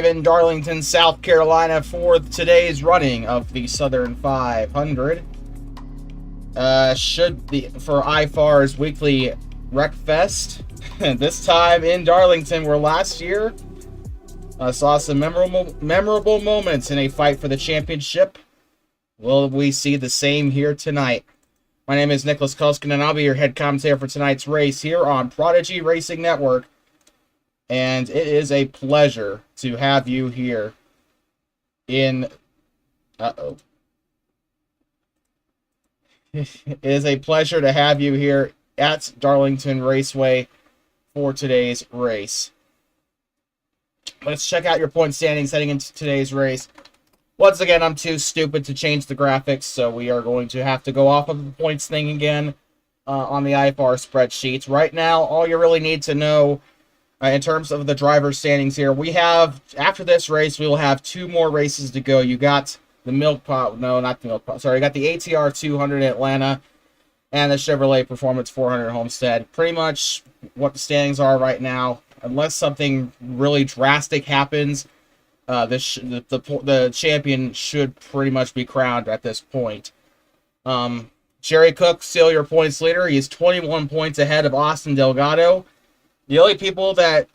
in Darlington, South Carolina for today's running of the Southern 500. Should be for IFAR's weekly Rec Fest. This time in Darlington, where last year saw some memorable moments in a fight for the championship. Will we see the same here tonight? My name is Nicholas Kulskin, and I'll be your head commentator for tonight's race here on Prodigy Racing Network. And it is a pleasure to have you here in... It is a pleasure to have you here at Darlington Raceway for today's race. Let's check out your point standings heading into today's race. Once again, I'm too stupid to change the graphics, so we are going to have to go off of the points thing again on the IFAR spreadsheets. Right now, all you really need to know in terms of the driver standings here, we have, after this race, we will have 2 more races to go. You got the Milk Pot, no, not the Milk Pot, sorry, you got the ATR 200 in Atlanta and the Chevrolet Performance 400 Homestead. Pretty much what the standings are right now. Unless something really drastic happens, the champion should pretty much be crowned at this point. Jerry Cook, still your points leader. He is 21 points ahead of Austin Delgado. The only people that,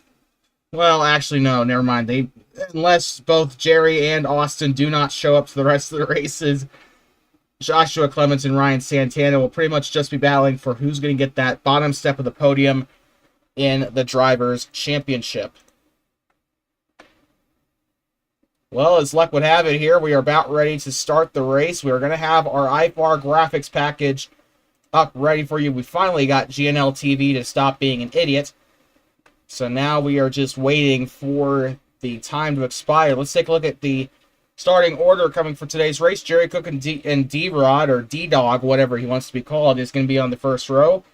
well, actually, no, never mind. Unless both Jerry and Austin do not show up to the rest of the races, Joshua Clements and Ryan Santana will pretty much just be battling for who's going to get that bottom step of the podium in the Drivers' Championship. Well, as luck would have it here, we are about ready to start the race. We are going to have our IFAR graphics package up ready for you. We finally got GNL TV to stop being an idiot. So now we are just waiting for the time to expire. Let's take a look at the starting order coming for today's race. Jerry Cook and D-Rod, or D-Dog, whatever he wants to be called, is going to be on the first row.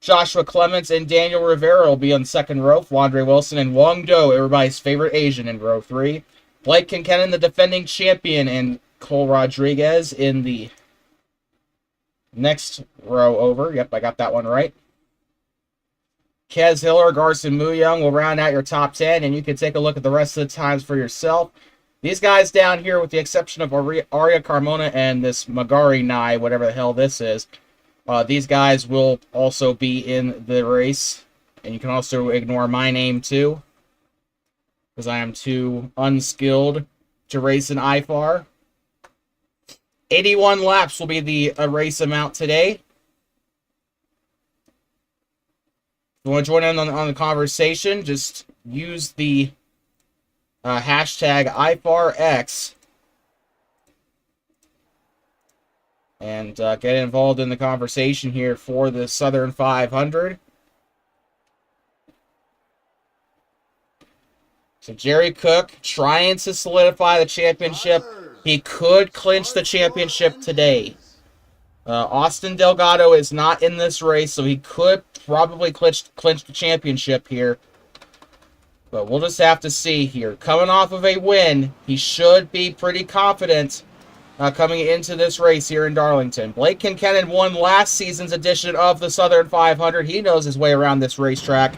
Joshua Clements and Daniel Rivera will be on the second row. Flandre Wilson and Wong Do, everybody's favorite Asian, in row 3. Blake Kincannon, the defending champion, and Cole Rodriguez in the next row over. Yep, I got that one right. Kez Hiller, Garson Muyung will round out your top 10, and you can take a look at the rest of the times for yourself. These guys down here, with the exception of Arya Carmona and this Magari Nye, whatever the hell this is, these guys will also be in the race. And you can also ignore my name too, because I am too unskilled to race in IFAR. 81 laps will be the race amount today. If you want to join in on the conversation, just use the hashtag IFARX and get involved in the conversation here for the Southern 500. So Jerry Cook trying to solidify the championship. He could clinch the championship today. Austin Delgado is not in this race, so he could probably clinch the championship here. But we'll just have to see here. Coming off of a win, he should be pretty confident coming into this race here in Darlington. Blake Kincannon won last season's edition of the Southern 500. He knows his way around this racetrack.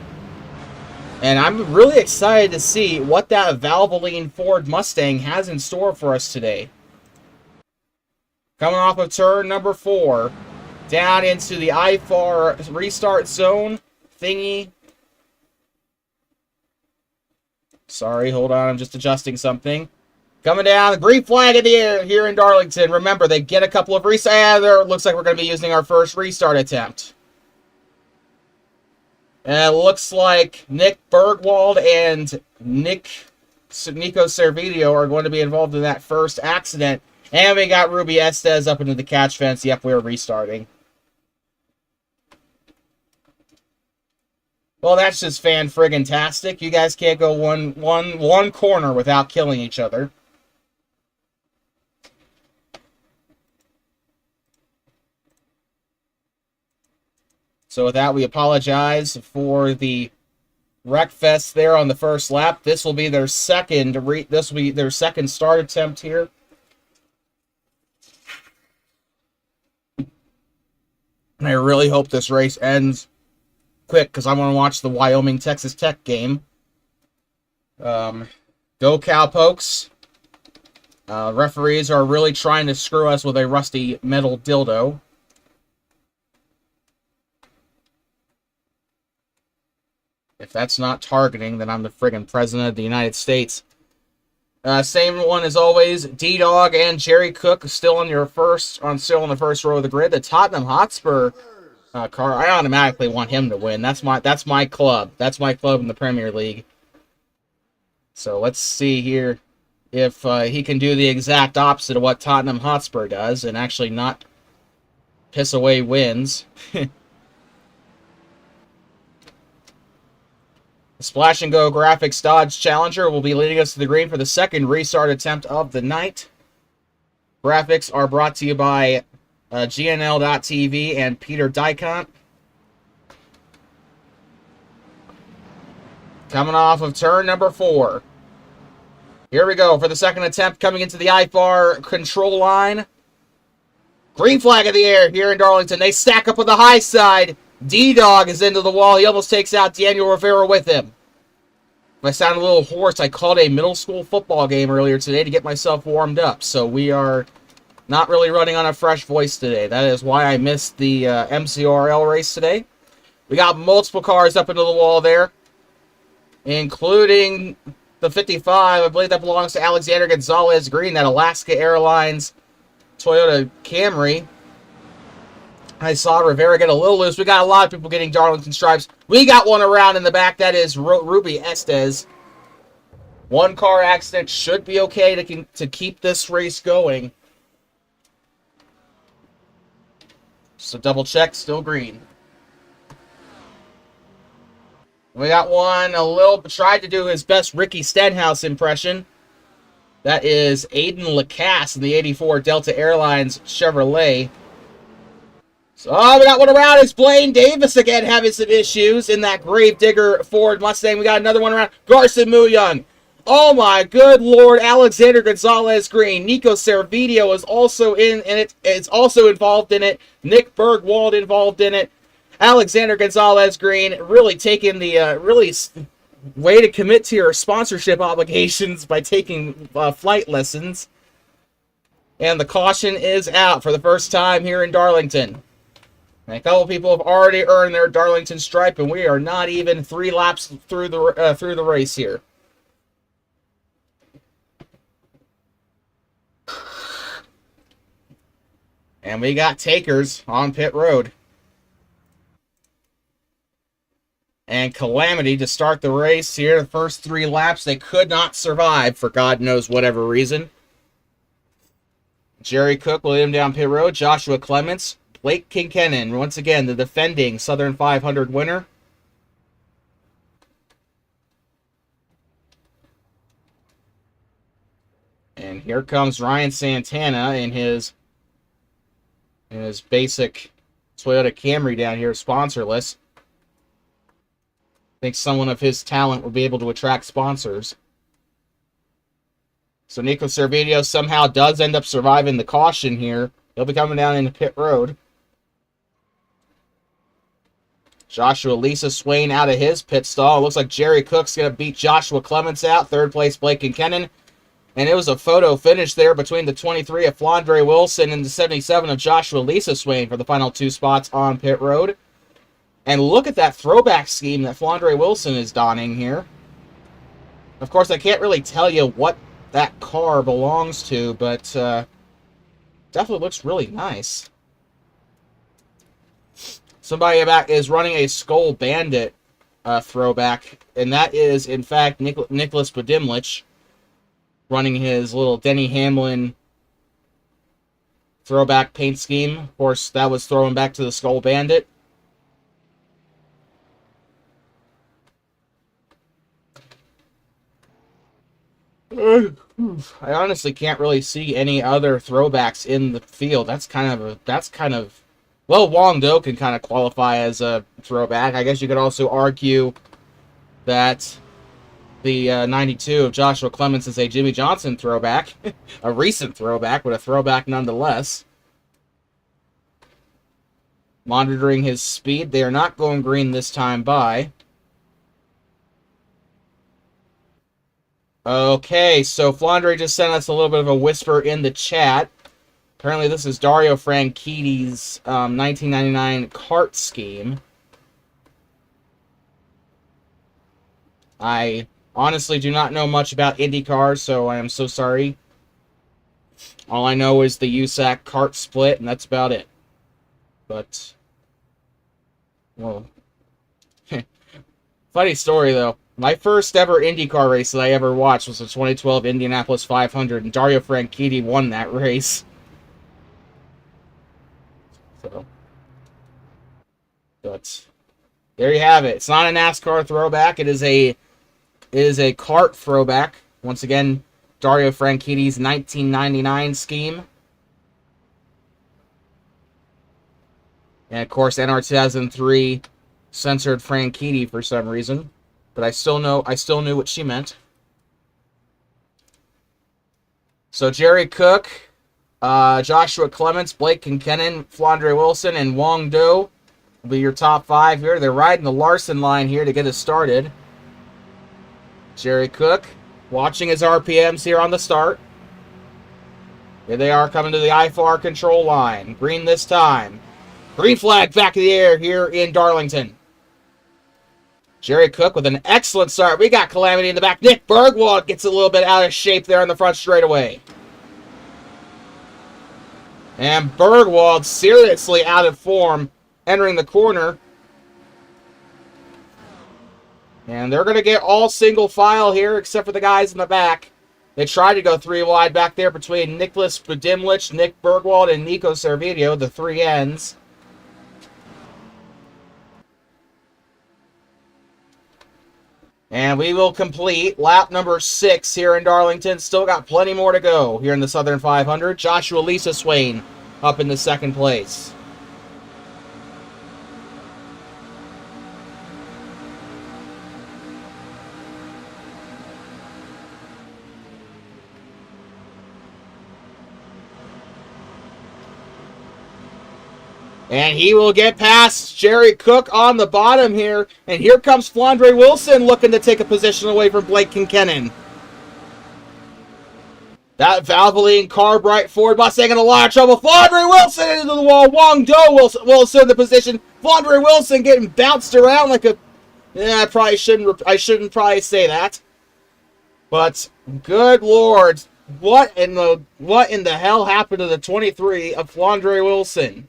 And I'm really excited to see what that Valvoline Ford Mustang has in store for us today. Coming off of turn number 4, down into the IFAR restart zone thingy. Sorry, hold on, I'm just adjusting something. Coming down, the green flag in the air here in Darlington. Remember, they get a couple of restarts. And there, it looks like we're going to be using our first restart attempt. And it looks like Nick Bergwald and Nico Servideo are going to be involved in that first accident. And we got Ruby Estes up into the catch fence. Yep, we're restarting. Well, that's just fan-friggin-tastic. You guys can't go one corner without killing each other. So with that, we apologize for the wreck fest there on the first lap. This will be their second start attempt here. And I really hope this race ends quick, because I want to watch the Wyoming-Texas Tech game. Go Cowpokes. Referees are really trying to screw us with a rusty metal dildo. If that's not targeting, then I'm the friggin' President of the United States. Same one as always. D-Dog and Jerry Cook still on the first row of the grid. The Tottenham Hotspur car, I automatically want him to win. That's my club. That's my club in the Premier League. So let's see here if he can do the exact opposite of what Tottenham Hotspur does and actually not piss away wins. The Splash and Go Graphics Dodge Challenger will be leading us to the green for the second restart attempt of the night. Graphics are brought to you by GNL.TV and Peter Dykont. Coming off of turn number 4. Here we go for the second attempt coming into the IFAR control line. Green flag in the air here in Darlington. They stack up on the high side. D-Dog is into the wall. He almost takes out Daniel Rivera with him. If I sound a little hoarse, I called a middle school football game earlier today to get myself warmed up. So we are not really running on a fresh voice today. That is why I missed the MCRL race today. We got multiple cars up into the wall there, including the 55. I believe that belongs to Alexander Gonzalez Green, that Alaska Airlines Toyota Camry. I saw Rivera get a little loose. We got a lot of people getting Darlington stripes. We got one around in the back. That is Ruby Estes. One car accident should be okay to keep this race going. So double check, still green. We got one tried to do his best Ricky Stenhouse impression. That is Aiden Lacasse in the 84 Delta Airlines Chevrolet. So, we got one around. It's Blaine Davis again having some issues in that Gravedigger Ford Mustang. We got another one around. Garson Muyoung. Oh my good lord. Alexander Gonzalez Green. Nico Servideo is also in it. It's also involved in it. Nick Bergwald involved in it. Alexander Gonzalez Green really taking the way to commit to your sponsorship obligations by taking flight lessons. And the caution is out for the first time here in Darlington. And a couple people have already earned their Darlington stripe, and we are not even 3 laps through the race here. And we got takers on pit road. And Calamity to start the race here. The first 3 laps, they could not survive for God knows whatever reason. Jerry Cook will lead him down pit road. Joshua Clements. Blake Kinkennon, once again, the defending Southern 500 winner. And here comes Ryan Santana in his basic Toyota Camry down here, sponsorless. I think someone of his talent will be able to attract sponsors. So Nico Servideo somehow does end up surviving the caution here. He'll be coming down into pit road. Joshua Lisa Swain out of his pit stall. Looks like Jerry Cook's going to beat Joshua Clements out. Third place, Blake Kinkennon. And it was a photo finish there between the 23 of Flandre Wilson and the 77 of Joshua Lisa Swain for the final 2 spots on pit road. And look at that throwback scheme that Flandre Wilson is donning here. Of course, I can't really tell you what that car belongs to, but definitely looks really nice. Somebody back is running a Skull Bandit throwback, and that is, in fact, Nicholas Podimlich running his little Denny Hamlin throwback paint scheme. Of course, that was thrown back to the Skull Bandit. I honestly can't really see any other throwbacks in the field. That's kind of well, Wong Do can kind of qualify as a throwback. I guess you could also argue that the 92 of Joshua Clements is a Jimmy Johnson throwback. A recent throwback, but a throwback nonetheless. Monitoring his speed. They are not going green this time by. Okay, so Flandre just sent us a little bit of a whisper in the chat. Apparently this is Dario Franchitti's 1999 kart scheme. I honestly do not know much about IndyCar, so I am so sorry. All I know is the USAC kart split, and that's about it. But, well, funny story, though. My first ever IndyCar race that I ever watched was the 2012 Indianapolis 500, and Dario Franchitti won that race. So, but there you have it. It's not a NASCAR throwback. It is a kart throwback. Once again, Dario Franchitti's 1999 scheme. And of course, NR 2003 censored Franchitti for some reason. But I still knew what she meant. So Jerry Cook, Joshua Clements, Blake Kincannon, Flandre Wilson, and Wong Do will be your top 5 here. They're riding the Larson line here to get us started. Jerry Cook watching his RPMs here on the start. Here they are coming to the IFAR control line. Green this time. Green flag back in the air here in Darlington. Jerry Cook with an excellent start. We got Calamity in the back. Nick Bergwald gets a little bit out of shape there on the front straightaway. And Bergwald seriously out of form entering the corner. And they're going to get all single file here except for the guys in the back. They tried to go 3 wide back there between Nicholas Budimlich, Nick Bergwald, and Nico Servideo, the 3 ends. And we will complete lap number 6 here in Darlington. Still got plenty more to go here in the Southern 500. Joshua Lisa Swain up in the 2nd place. And he will get past Jerry Cook on the bottom here. And here comes Flandre Wilson looking to take a position away from Blake Kincannon. That Valvoline Carbright Ford Mustang in a lot of trouble. Flandre Wilson into the wall. Wong Do Wilson in the position. Flandre Wilson getting bounced around like a... Yeah, I shouldn't probably say that. But, good Lord. What in the hell happened to the 23 of Flandre Wilson?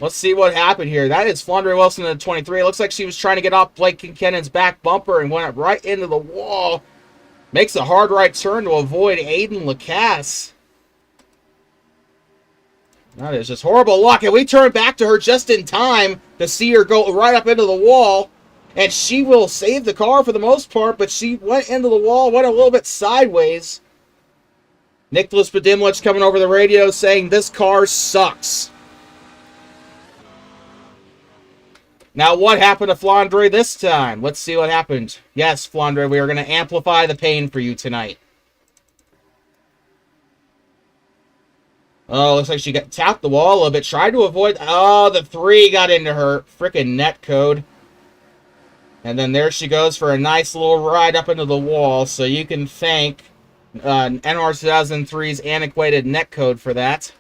Let's see what happened here. That is Flandre Wilson in the 23. It looks like she was trying to get off Blake Kincannon's back bumper and went right into the wall. Makes a hard right turn to avoid Aiden Lacasse. That is just horrible luck. And we turn back to her just in time to see her go right up into the wall. And she will save the car for the most part, but she went into the wall, went a little bit sideways. Nicholas Budimlich coming over the radio saying, "This car sucks." Now, what happened to Flandre this time? Let's see what happened. Yes, Flandre, we are going to amplify the pain for you tonight. Oh, looks like she got tapped the wall a little bit. Tried to avoid... Oh, the 3 got into her freaking net code. And then there she goes for a nice little ride up into the wall. So you can thank NR 2003's antiquated net code for that.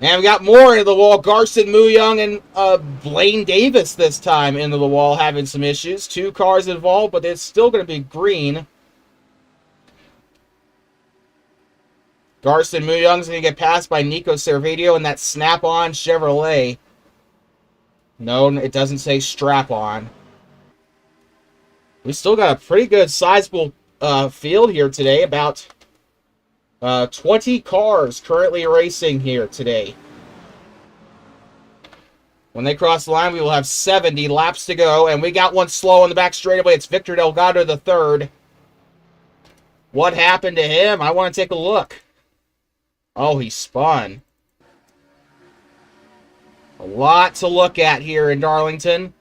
And we got more into the wall. Garson Muyung and Blaine Davis this time into the wall having some issues. 2 cars involved, but it's still going to be green. Garson Muyung's going to get passed by Nico Servideo in that Snap-on Chevrolet. No, it doesn't say strap-on. We still got a pretty good sizable field here today. About 20 cars currently racing here today. When they cross the line, we will have 70 laps to go. And we got one slow on the back straightaway. It's Victor Delgado the 3rd. What happened to him? I want to take a look. Oh, he spun. A lot to look at here in Darlington.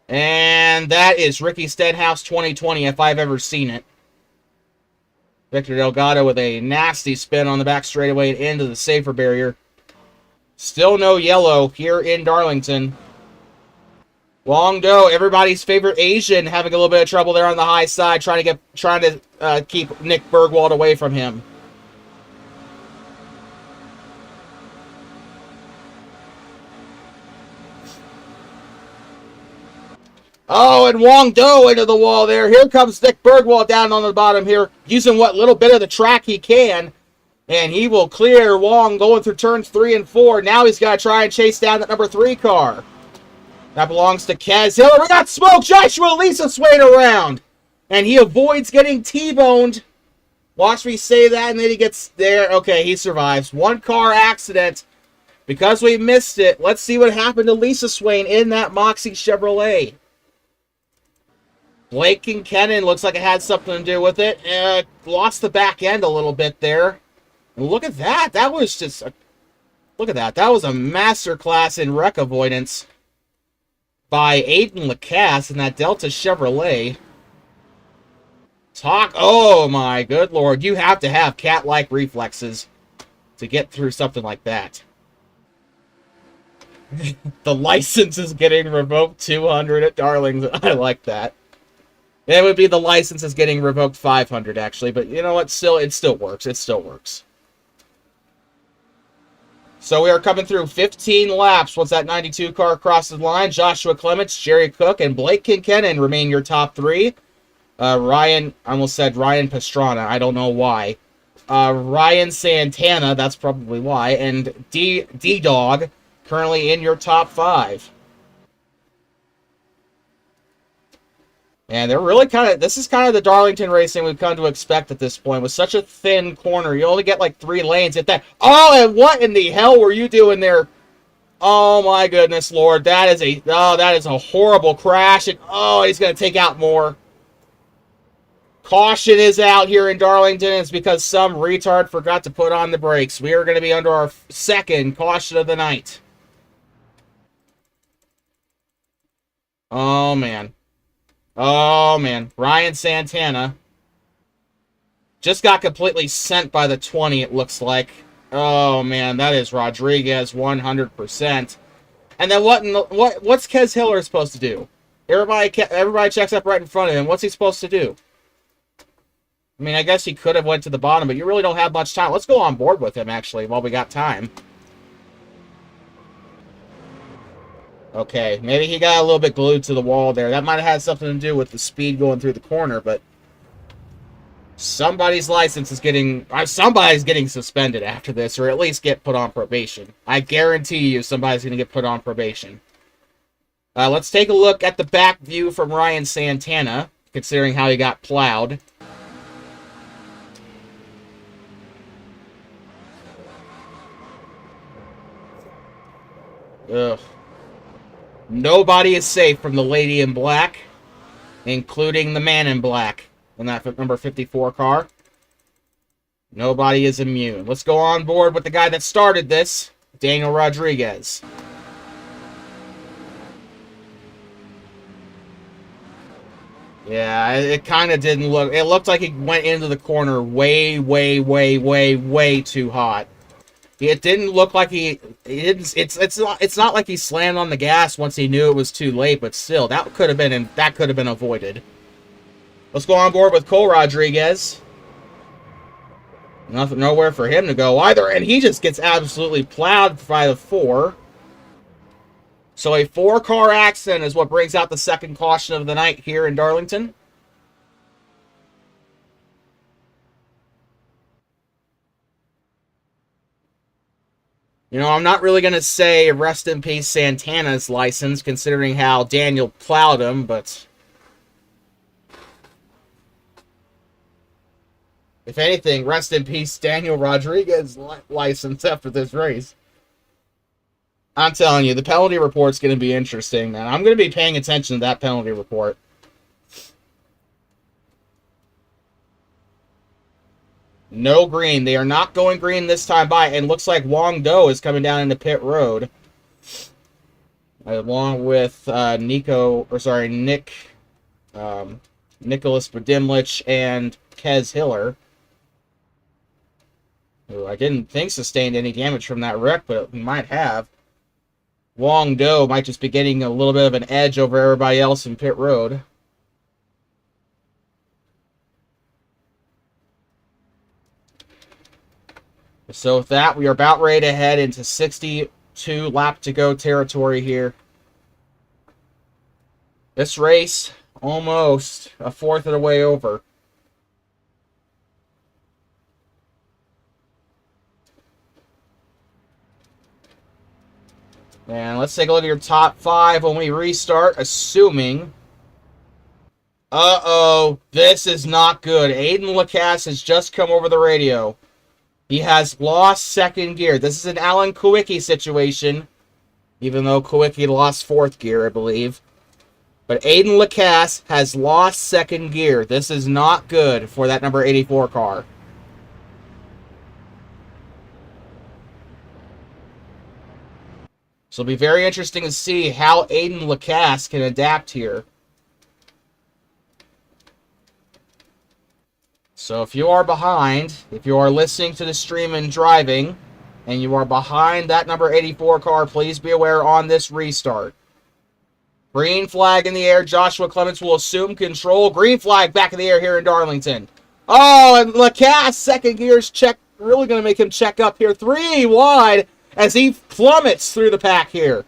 And that is Ricky Stenhouse 2020, if I've ever seen it. Victor Delgado with a nasty spin on the back straightaway and into the safer barrier. Still no yellow here in Darlington. Wong Do, everybody's favorite Asian, having a little bit of trouble there on the high side, trying to keep Nick Bergwald away from him. Oh, and Wong Do into the wall there. Here comes Nick Bergwald down on the bottom here, using what little bit of the track he can. And he will clear Wong going through turns 3 and 4. Now he's got to try and chase down that number 3 car. That belongs to Kaz Hiller. We got smoke. Joshua Lisa swaying around. And he avoids getting T-boned. Watch me say that, and then he gets there. Okay, he survives. 1 car accident. Because we missed it, let's see what happened to Lisa Swain in that Moxie Chevrolet. Blake Kincannon looks like it had something to do with it. Lost the back end a little bit there. And look at that. That was just look at that. That was a masterclass in wreck avoidance by Aiden Lacasse in that Delta Chevrolet. Oh my good lord. You have to have cat-like reflexes to get through something like that. The license is getting revoked 200 at Darlington. I like that. It would be the license is getting revoked 500 actually, but you know what? It still works. It still works. So we are coming through 15 laps. Once that 92 car crosses the line, Joshua Clements, Jerry Cook, and Blake Kincannon remain your top 3. I almost said Ryan Pastrana. I don't know why. Ryan Santana, that's probably why. And D-Dog, currently in your top 5. And they're really this is kind of the Darlington racing we've come to expect at this point. With such a thin corner, you only get like 3 lanes at that. Oh, and what in the hell were you doing there? Oh my goodness, Lord. That is a horrible crash. And oh, he's going to take out more. Caution is out here in Darlington. It's because some retard forgot to put on the brakes. We are going to be under our 2nd caution of the night. Oh, man. Oh, man. Ryan Santana just got completely sent by the 20, it looks like. Oh, man. That is Rodriguez 100%. And then what's Kez Hiller supposed to do? Everybody checks up right in front of him. What's he supposed to do? I mean, I guess he could have went to the bottom, but you really don't have much time. Let's go on board with him, actually, while we got time. Okay, maybe he got a little bit glued to the wall there. That might have had something to do with the speed going through the corner, but somebody's license is somebody's getting suspended after this, or at least get put on probation. I guarantee you somebody's going to get put on probation. Let's take a look at the back view from Ryan Santana, considering how he got plowed. Ugh. Nobody is safe from the lady in black, including the man in black in that number 54 car. Nobody is immune. Let's go on board with the guy that started this, Daniel Rodriguez. Yeah, it kind of didn't look... It looked like he went into the corner way, way, way, way, way too hot. It didn't look like he... It's not like he slammed on the gas once he knew it was too late, but still, that could have been avoided. Let's go on board with Cole Rodriguez. Nowhere for him to go either, and he just gets absolutely plowed by the 4. So a 4-car accident is what brings out the 2nd caution of the night here in Darlington. You know, I'm not really going to say rest in peace Santana's license, considering how Daniel plowed him, but if anything, rest in peace Daniel Rodriguez's license after this race. I'm telling you, the penalty report's going to be interesting, man. I'm going to be paying attention to that penalty report. No green. They are not going green this time by. And looks like Wong Do is coming down into pit road. Along with Nicholas Budimlich and Kez Hiller. Who I didn't think sustained any damage from that wreck, but he might have. Wong Do might just be getting a little bit of an edge over everybody else in pit road. So with that, we are about ready to head into 62 lap to go territory here. This race, almost a fourth of the way over. And let's take a look at your top 5 when we restart, assuming... Uh-oh, this is not good. Aiden Lacasse has just come over the radio. He has lost second gear. This is an Alan Kowicki situation, even though Kowicki lost 4th gear, I believe. But Aiden Lacasse has lost second gear. This is not good for that number 84 car. So it'll be very interesting to see how Aiden Lacasse can adapt here. So if you are behind, if you are listening to the stream and driving, and you are behind that number 84 car, please be aware on this restart. Green flag in the air. Joshua Clements will assume control. Green flag back in the air here in Darlington. Oh, and Lacasse, second gear's check. Really going to make him check up here. 3 wide as he plummets through the pack here.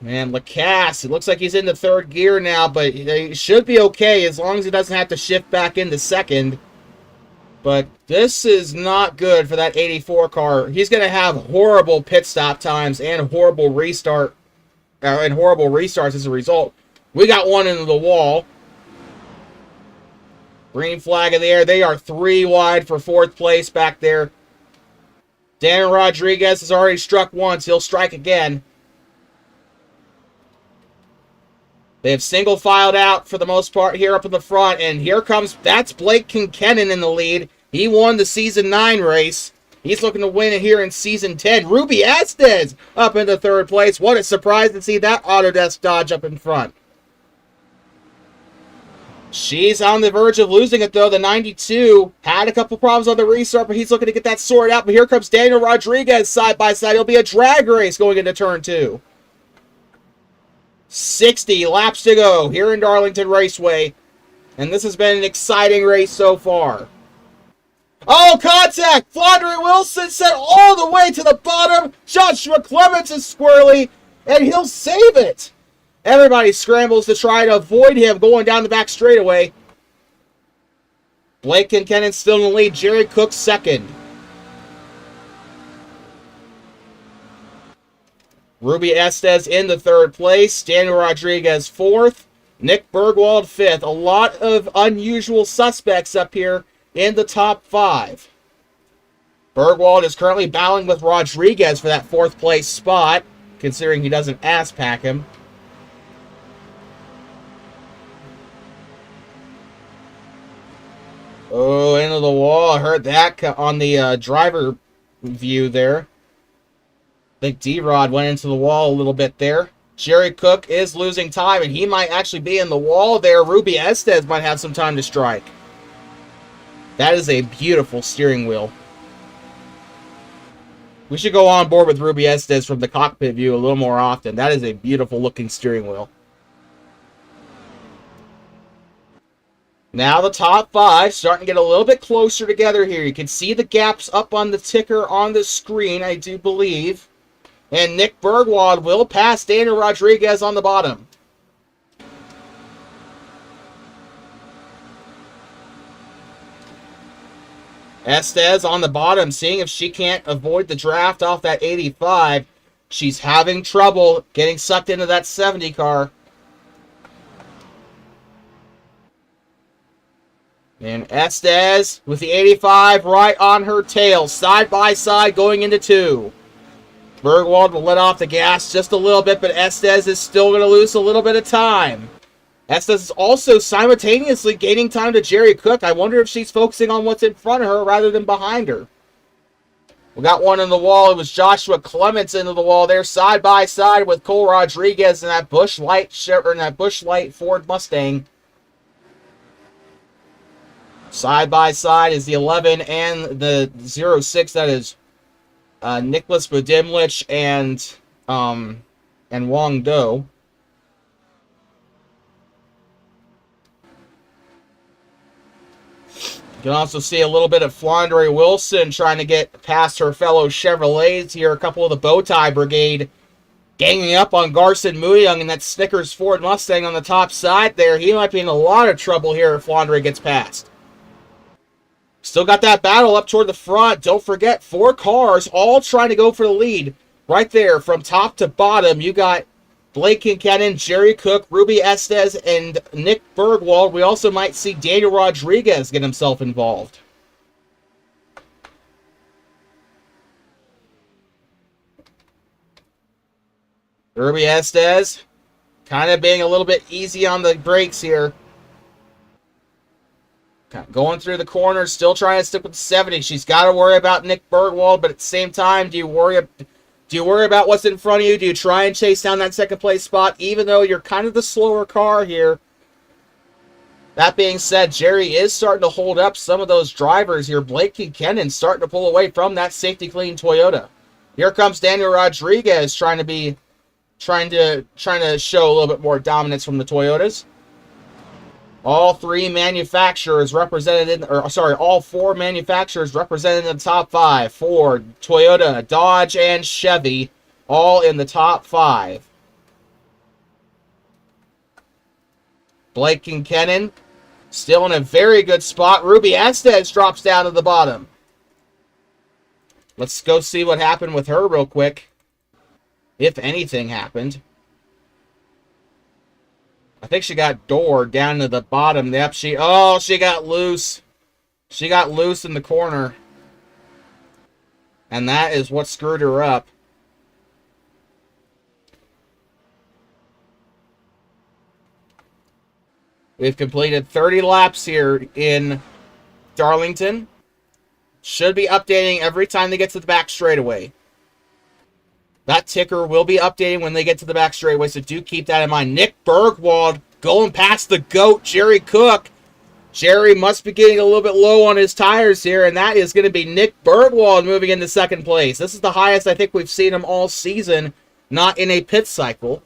Man, Lacasse, it looks like he's into 3rd gear now, but he should be okay as long as he doesn't have to shift back into 2nd. But this is not good for that 84 car. He's going to have horrible pit stop times and horrible restarts as a result. We got one into the wall. Green flag in the air. They are 3 wide for 4th place back there. Daniel Rodriguez has already struck once. He'll strike again. They have single filed out for the most part here up in the front. And here comes, that's Blake Kincannon in the lead. He won the Season 9 race. He's looking to win it here in Season 10. Ruby Estes up into 3rd place. What a surprise to see that Autodesk Dodge up in front. She's on the verge of losing it, though. The 92 had a couple problems on the restart, but he's looking to get that sorted out. But here comes Daniel Rodriguez side by side. It'll be a drag race going into turn 2. 60 laps to go here in Darlington Raceway. And this has been an exciting race so far. Oh, contact! Flandre Wilson sent all the way to the bottom. Joshua Clements is squirrely, and he'll save it. Everybody scrambles to try to avoid him going down the back straightaway. Blake Kincannon still in the lead. Jerry Cook 2nd. Ruby Estes in the 3rd place. Daniel Rodriguez 4th. Nick Bergwald 5th. A lot of unusual suspects up here in the top 5. Bergwald is currently battling with Rodriguez for that 4th place spot, considering he doesn't ass pack him. Oh, into the wall. I heard that on the driver view there. I think D-Rod went into the wall a little bit there. Jerry Cook is losing time, and he might actually be in the wall there. Ruby Estes might have some time to strike. That is a beautiful steering wheel. We should go on board with Ruby Estes from the cockpit view a little more often. That is a beautiful looking steering wheel. Now the top 5 starting to get a little bit closer together here. You can see the gaps up on the ticker on the screen, I do believe. And Nick Bergwald will pass Daniel Rodriguez on the bottom. Estes on the bottom, seeing if she can't avoid the draft off that 85. She's having trouble getting sucked into that 70 car. And Estes with the 85 right on her tail, side by side going into 2. Bergwald will let off the gas just a little bit, but Estes is still going to lose a little bit of time. Estes is also simultaneously gaining time to Jerry Cook. I wonder if she's focusing on what's in front of her rather than behind her. We got one in the wall. It was Joshua Clements into the wall there, side by side with Cole Rodriguez in that Busch Light Ford Mustang. Side by side is the 11 and the 06. That is Nicholas Budimlich and and Wong Do. You can also see a little bit of Flandre Wilson trying to get past her fellow Chevrolets here. A couple of the Bowtie Brigade ganging up on Garson Muyoung and that Snickers Ford Mustang on the top side there. He might be in a lot of trouble here if Flandre gets past. Still got that battle up toward the front. Don't forget, 4 cars all trying to go for the lead. Right there, from top to bottom, you got Blake Kincannon, Jerry Cook, Ruby Estes, and Nick Bergwald. We also might see Daniel Rodriguez get himself involved. Ruby Estes kind of being a little bit easy on the brakes here. Going through the corner, still trying to stick with the 70. She's got to worry about Nick Bergwald, but at the same time, do you worry about what's in front of you? Do you try and chase down that second place spot, even though you're kind of the slower car here? That being said, Jerry is starting to hold up some of those drivers here. Blake Kincannon starting to pull away from that safety clean Toyota. Here comes Daniel Rodriguez trying to show a little bit more dominance from the Toyotas. All 4 manufacturers represented in the top 5. Ford, Toyota, Dodge, and Chevy, all in the top 5. Blake Kincannon still in a very good spot. Ruby Estes drops down to the bottom. Let's go see what happened with her real quick. If anything happened. I think she got doored down to the bottom. Yep, she got loose. She got loose in the corner. And that is what screwed her up. We've completed 30 laps here in Darlington. Should be updating every time they get to the back straightaway. That ticker will be updating when they get to the back straightaway, so do keep that in mind. Nick Bergwald going past the GOAT, Jerry Cook. Jerry must be getting a little bit low on his tires here, and that is going to be Nick Bergwald moving into second place. This is the highest I think we've seen him all season, not in a pit cycle.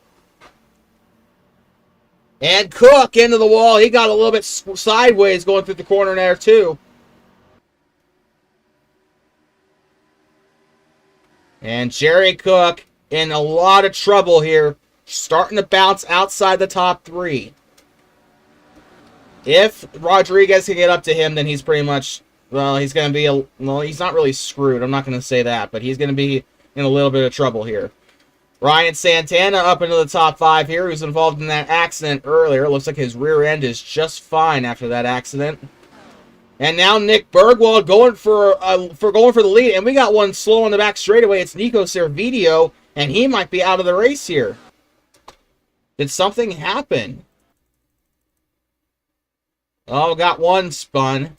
And Cook into the wall. He got a little bit sideways going through the corner there, too. And Jerry Cook in a lot of trouble here, starting to bounce outside the top 3. If Rodriguez can get up to him, then he's pretty much, well, he's going to be, he's not really screwed. I'm not going to say that, but he's going to be in a little bit of trouble here. Ryan Santana up into the top 5 here, who's involved in that accident earlier. Looks like his rear end is just fine after that accident. And now Nick Bergwald going for the lead, and we got one slow on the back straightaway. It's Nico Servideo, and he might be out of the race here. Did something happen? Oh, got one spun.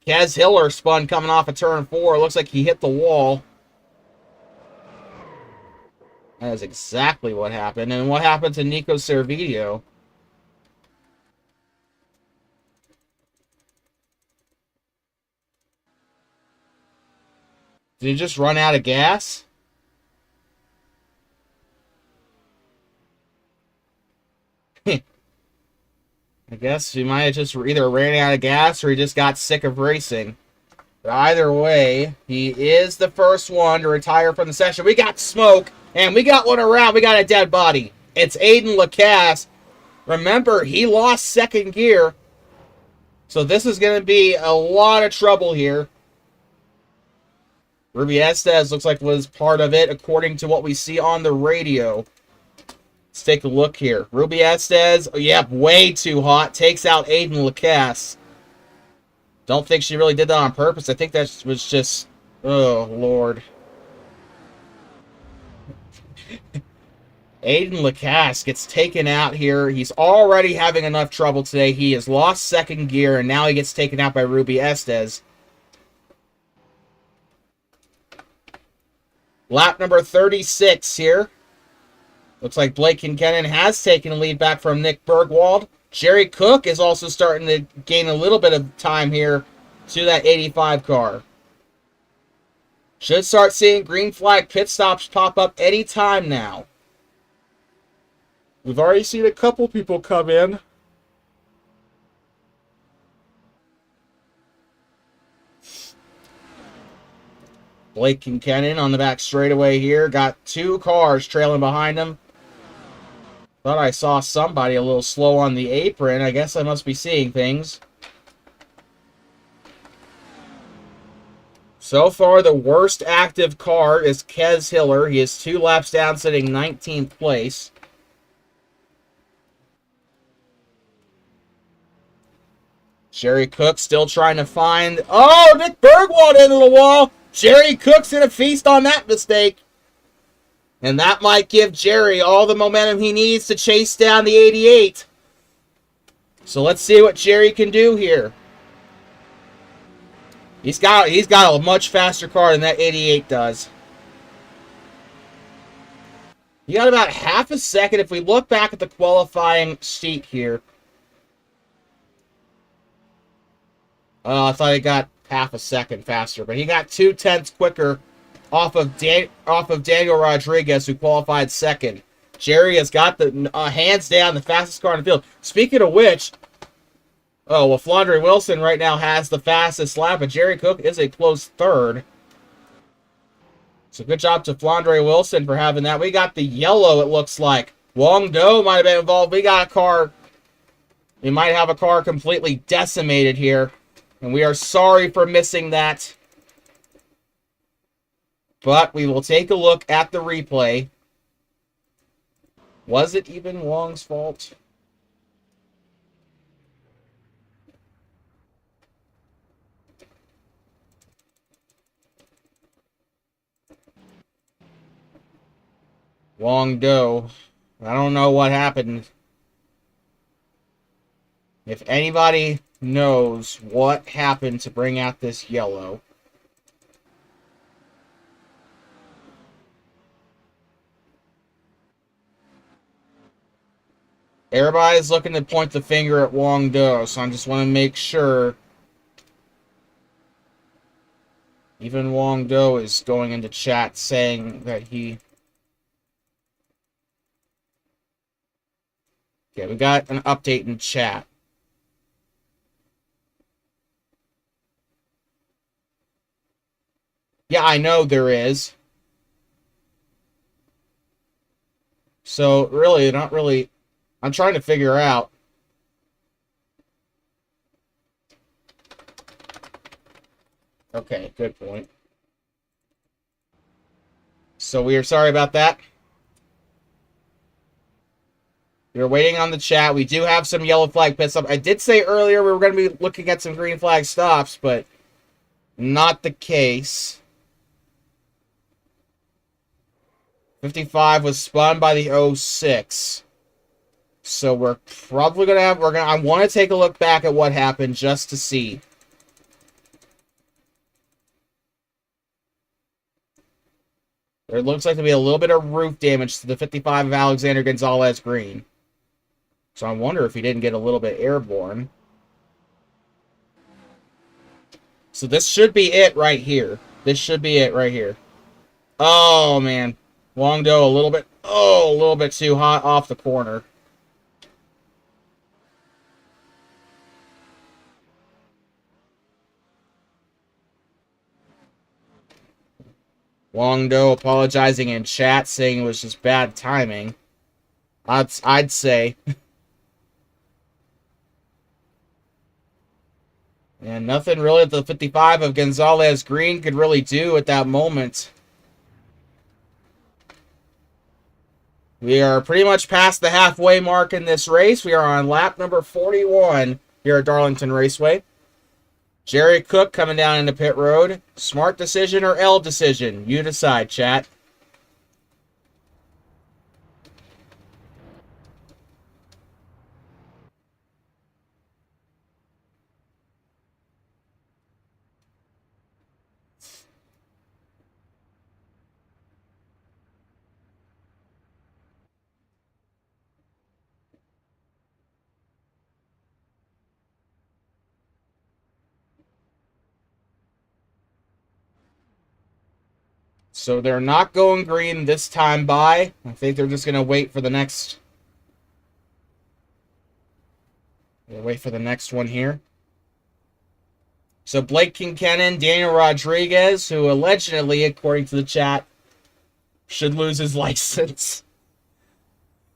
Kaz Hiller spun coming off of turn 4. Looks like he hit the wall. That is exactly what happened. And what happened to Nico Servideo? Did he just run out of gas? I guess he might have just either ran out of gas or he just got sick of racing. But either way, he is the first one to retire from the session. We got smoke, and we got one around. We got a dead body. It's Aiden Lacasse. Remember, he lost second gear. So this is going to be a lot of trouble here. Ruby Estes looks like was part of it, according to what we see on the radio. Let's take a look here. Ruby Estes, oh, yep, way too hot. Takes out Aiden Lacasse. Don't think she really did that on purpose. I think that was just, oh, Lord. Aiden Lacasse gets taken out here. He's already having enough trouble today. He has lost second gear, and now he gets taken out by Ruby Estes. Lap number 36 here. Looks like Blake Kincannon has taken a lead back from Nick Bergwald. Jerry Cook is also starting to gain a little bit of time here to that 85 car. Should start seeing green flag pit stops pop up anytime now. We've already seen a couple people come in. Blake Kincannon on the back straightaway here. Got two cars trailing behind him. Thought I saw somebody a little slow on the apron. I guess I must be seeing things. So far, the worst active car is Kez Hiller. He is 2 laps down, sitting 19th place. Jerry Cook still trying to find... Oh, Nick Bergwald into the wall. Jerry Cook's in a feast on that mistake. And that might give Jerry all the momentum he needs to chase down the 88. So let's see what Jerry can do here. He's got a much faster car than that 88 does. He got about half a second. If we look back at the qualifying sheet here. I thought he got half a second faster, but he got 2/10 quicker off of Daniel Rodriguez, who qualified second. Jerry has got the hands down the fastest car in the field. Speaking of which, oh well, Flandre Wilson right now has the fastest lap, but Jerry Cook is a close third. So good job to Flandre Wilson for having that. We got the yellow, it looks like. Wong Do might have been involved. We got a car. We might have a car completely decimated here. And we are sorry for missing that. But we will take a look at the replay. Was it even Wong's fault? Wong Do. I don't know what happened. If anybody knows what happened to bring out this yellow. Everybody's looking to point the finger at Wong Do, so I just want to make sure. Even Wong Do is going into chat saying that he... Okay, we got an update in chat. Yeah, I know there is. So, really, not really... I'm trying to figure out. Okay, good point. So, we are sorry about that. We were waiting on the chat. We do have some yellow flag pit stops. I did say earlier we were going to be looking at some green flag stops, but not the case. 55 was spun by the 06. So we're probably going to have... I want to take a look back at what happened just to see. There looks like to be a little bit of roof damage to the 55 of Alexander Gonzalez Green. So I wonder if he didn't get a little bit airborne. So this should be it right here. This should be it right here. Oh, man. Wong Do a little bit too hot off the corner. Wong Do apologizing in chat, saying it was just bad timing. I'd say. And nothing really that the 55 of Gonzalez Green could really do at that moment. We are pretty much past the halfway mark in this race. We are on lap number 41 here at Darlington Raceway. Jerry Cook coming down into pit road. Smart decision or L decision? You decide, chat. So they're not going green this time by. I think they're just going to wait for the next... We'll wait for the next one here. So Blake Kincannon, Daniel Rodriguez, who allegedly, according to the chat, should lose his license,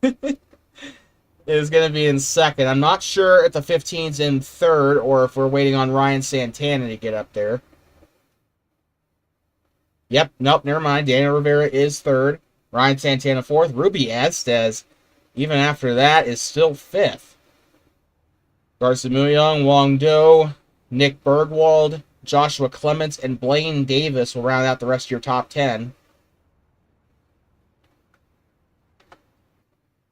is going to be in second. I'm not sure if the 15's in third or if we're waiting on Ryan Santana to get up there. Yep, nope, never mind. Daniel Rivera is third. Ryan Santana fourth. Ruby Estes, even after that, is still fifth. Garza Muyong, Wong Do, Nick Bergwald, Joshua Clements, and Blaine Davis will round out the rest of your top 10.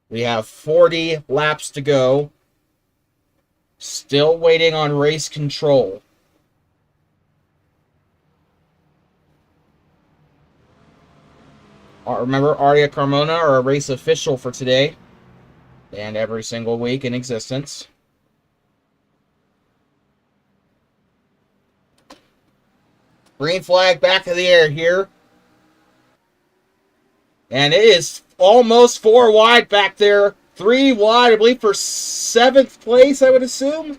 We have 40 laps to go. Still waiting on race control. Remember, Aria Carmona are a race official for today and every single week in existence. Green flag back of the air here. And it is almost 4 wide back there. 3 wide, I believe, for 7th place, I would assume.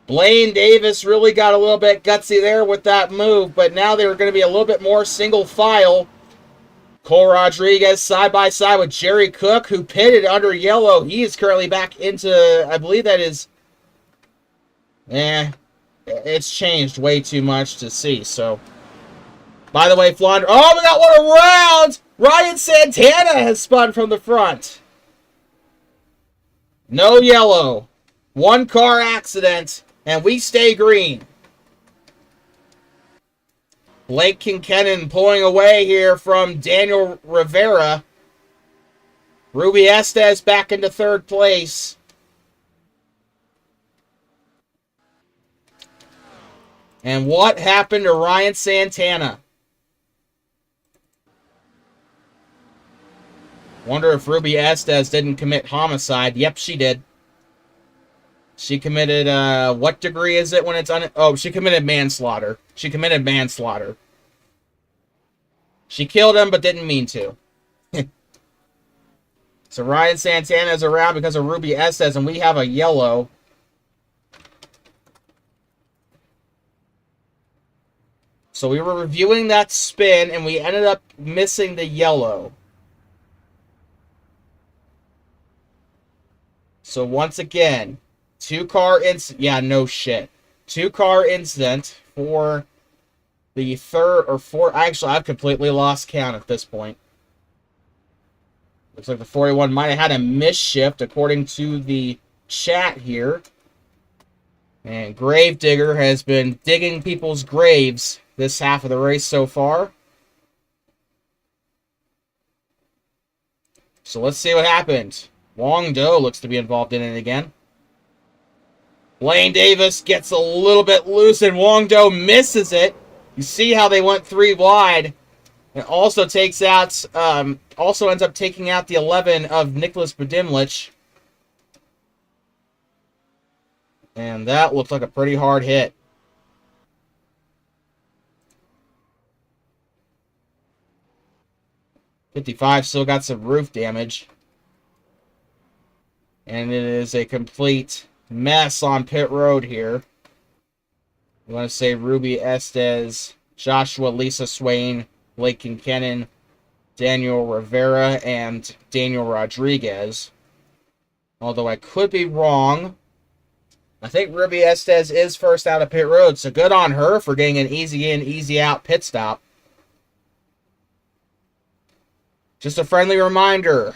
Blaine Davis really got a little bit gutsy there with that move, but now they're going to be a little bit more single file. Cole Rodriguez side by side with Jerry Cook, who pitted under yellow. He is currently back into, I believe that is... It's changed way too much to see, so... By the way, Flandre... Oh, we got one around! Ryan Santana has spun from the front. No yellow. 1 car accident, and we stay green. Blake Kincannon pulling away here from Daniel Rivera. Ruby Estes back into 3rd place. And what happened to Ryan Santana? Wonder if Ruby Estes didn't commit homicide. Yep, she did. She committed, what degree is it when it's oh, she committed manslaughter. She committed manslaughter. She killed him, but didn't mean to. So Ryan Santana is around because of Ruby Estes, and we have a yellow. So we were reviewing that spin, and we ended up missing the yellow. So once again, 2-car incident. Yeah, no shit. 2-car incident for the 3rd or 4th. Actually, I've completely lost count at this point. Looks like the 41 might have had a misshift according to the chat here. And Gravedigger has been digging people's graves this half of the race so far. So let's see what happened. Wong Do looks to be involved in it again. Blaine Davis gets a little bit loose, and Wong Do misses it. You see how they went 3 wide. It also takes out, also ends up taking out the 11 of Nicholas Budimlich. And that looks like a pretty hard hit. '55 still got some roof damage. And it is a complete mess on pit road here. I want to say Ruby Estes, Joshua Lisa Swain, Blake Kincannon, Daniel Rivera, and Daniel Rodriguez. Although I could be wrong. I think Ruby Estes is first out of pit road, so good on her for getting an easy in, easy out pit stop. Just a friendly reminder.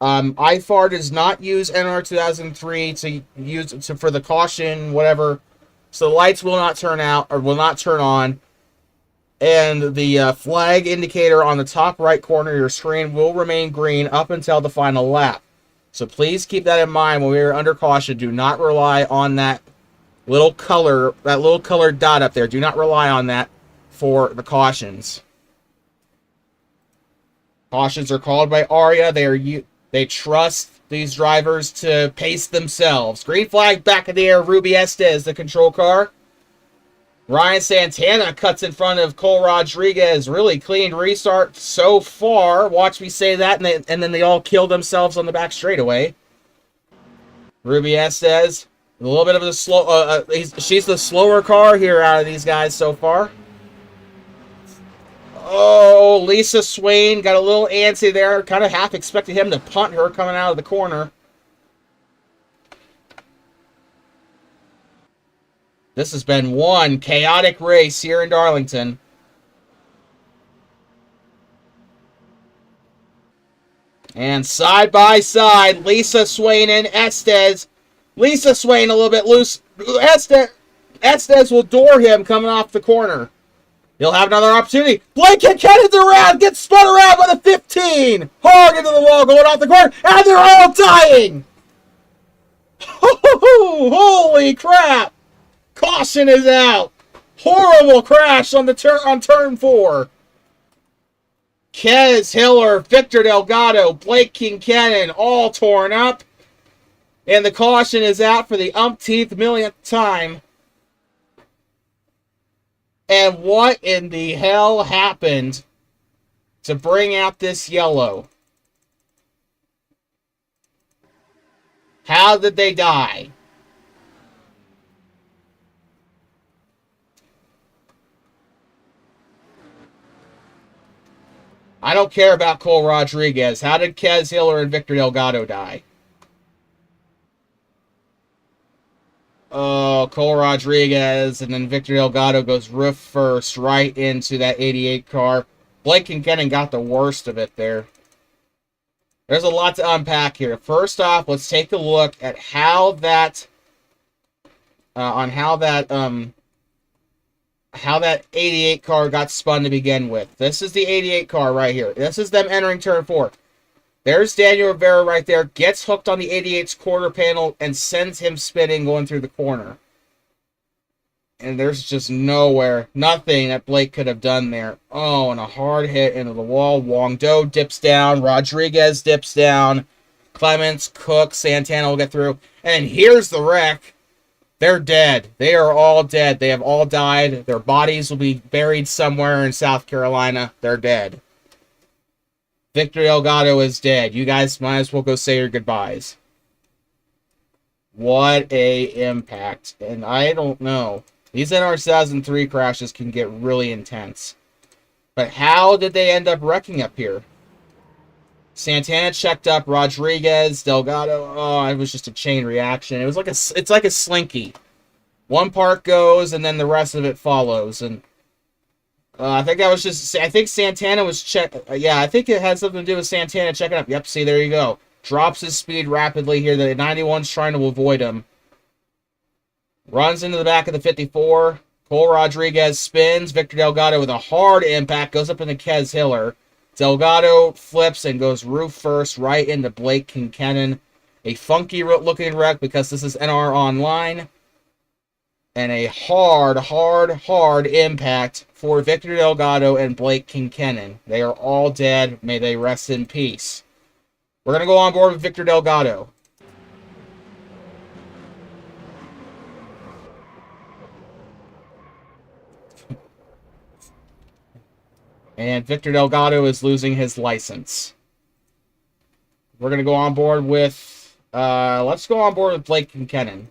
IFAR does not use NR 2003 to use for the caution, whatever. So the lights will not turn out or will not turn on. And the flag indicator on the top right corner of your screen will remain green up until the final lap. So please keep that in mind when we are under caution. Do not rely on that little color, that little colored dot up there. Do not rely on that for the cautions. Cautions are called by ARIA. They trust these drivers to pace themselves. Green flag back in the air. Ruby Estes, the control car. Ryan Santana cuts in front of Cole Rodriguez. Really clean restart so far. Watch me say that, and then they all kill themselves on the back straightaway. Ruby Estes, a little bit of a slow. She's the slower car here out of these guys so far. Oh, Lisa Swain got a little antsy there. Kind of half expected him to punt her coming out of the corner. This has been one chaotic race here in Darlington. And side by side, Lisa Swain and Estes. Lisa Swain a little bit loose. Estes will door him coming off the corner. He'll have another opportunity. Blake Kincannon's around, gets spun around by the 15. Hard into the wall, going off the corner, and they're all dying. Holy crap! Caution is out. Horrible crash on turn 4. Kez Hiller, Victor Delgado, Blake Kincannon, all torn up. And the caution is out for the umpteenth millionth time. And what in the hell happened to bring out this yellow? How did they die? I don't care about Cole Rodriguez. How did Kez Hiller and Victor Delgado die? Oh, Cole Rodriguez and then Victor Delgado goes roof first right into that 88 car. Blake Kincannon got the worst of it there. There's a lot to unpack here. First off, let's take a look at how that 88 car got spun to begin with. This is the 88 car right here. This is them entering turn 4. There's Daniel Rivera right there. Gets hooked on the 88's quarter panel and sends him spinning going through the corner. And there's just nothing that Blake could have done there. Oh, and a hard hit into the wall. Wong Do dips down. Rodriguez dips down. Clements, Cook, Santana will get through. And here's the wreck. They're dead. They are all dead. They have all died. Their bodies will be buried somewhere in South Carolina. They're dead. Victor Delgado is dead. You guys might as well go say your goodbyes. What a impact. And I don't know. These NR 2003 crashes can get really intense. But how did they end up wrecking up here? Santana checked up Rodriguez, Delgado. Oh, it was just a chain reaction. It's like a slinky. One part goes and then the rest of it follows. And I think Santana was I think it had something to do with Santana checking up. Yep, see, there you go. Drops his speed rapidly here. The 91's trying to avoid him. Runs into the back of the 54. Cole Rodriguez spins. Victor Delgado with a hard impact. Goes up into Kez Hiller. Delgado flips and goes roof first right into Blake Kincannon. A funky looking wreck because this is NR Online. And a hard impact for Victor Delgado and Blake Kincannon. They are all dead. May they rest in peace. We're going to go on board with Victor Delgado. And Victor Delgado is losing his license. We're going to go on board with... let's go on board with Blake Kincannon.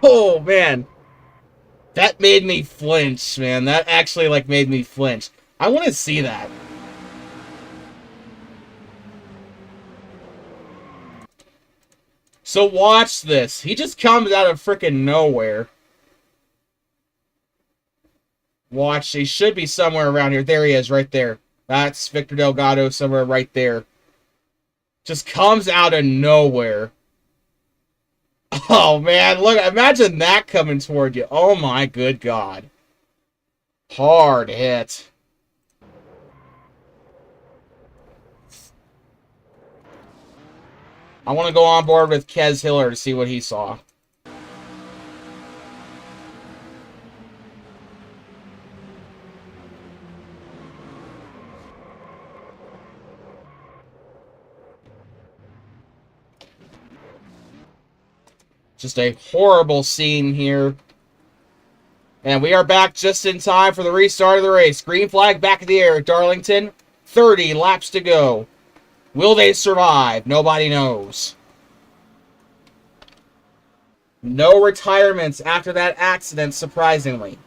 Oh, man. That made me flinch, man. That actually, made me flinch. I want to see that. So watch this. He just comes out of freaking nowhere. Watch. He should be somewhere around here. There he is, right there. That's Victor Delgado somewhere right there. Just comes out of nowhere. Oh, man. Look, imagine that coming toward you. Oh, my good God. Hard hit. I want to go on board with Kez Hiller to see what he saw. Just a horrible scene here. And we are back just in time for the restart of the race. Green flag back in the air at Darlington. 30 laps to go. Will they survive? Nobody knows. No retirements after that accident, surprisingly.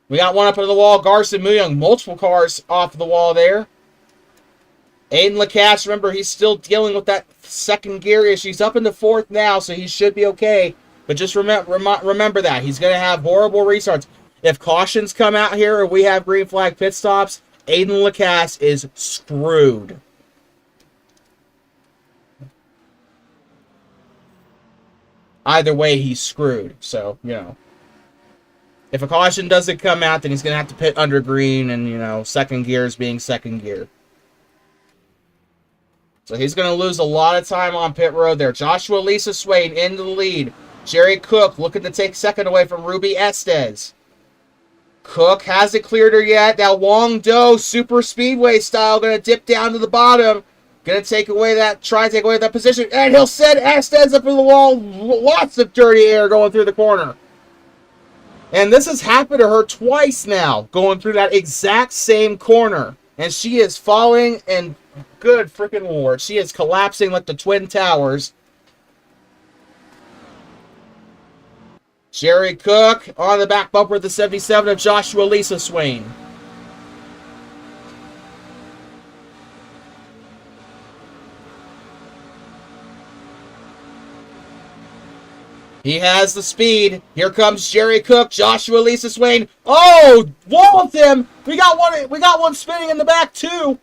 We got one up on the wall. Garson Muyoung, multiple cars off the wall there. Aiden Lacasse, remember, he's still dealing with that second gear issue. He's up in the fourth now, so he should be okay. But just remember that. He's going to have horrible restarts. If cautions come out here or we have green flag pit stops, Aiden Lacasse is screwed. Either way, he's screwed. So, you know. If a caution doesn't come out, then he's going to have to pit under green and, you know, second gear is being second gear. So he's going to lose a lot of time on pit road there. Joshua Lisa Swain into the lead. Jerry Cook looking to take second away from Ruby Estes. Cook hasn't cleared her yet. Now Wong Do, super speedway style, going to dip down to the bottom. Going to take away that, try and take away that position. And he'll send Estes up in the wall. Lots of dirty air going through the corner. And this has happened to her twice now, going through that exact same corner. And she is falling, and good freaking lord, she is collapsing like the Twin Towers. Jerry Cook on the back bumper of the 77 of Joshua Lisa Swain. He has the speed. Here comes Jerry Cook, Joshua Lisa Swain. Oh, walled him. We got one spinning in the back too.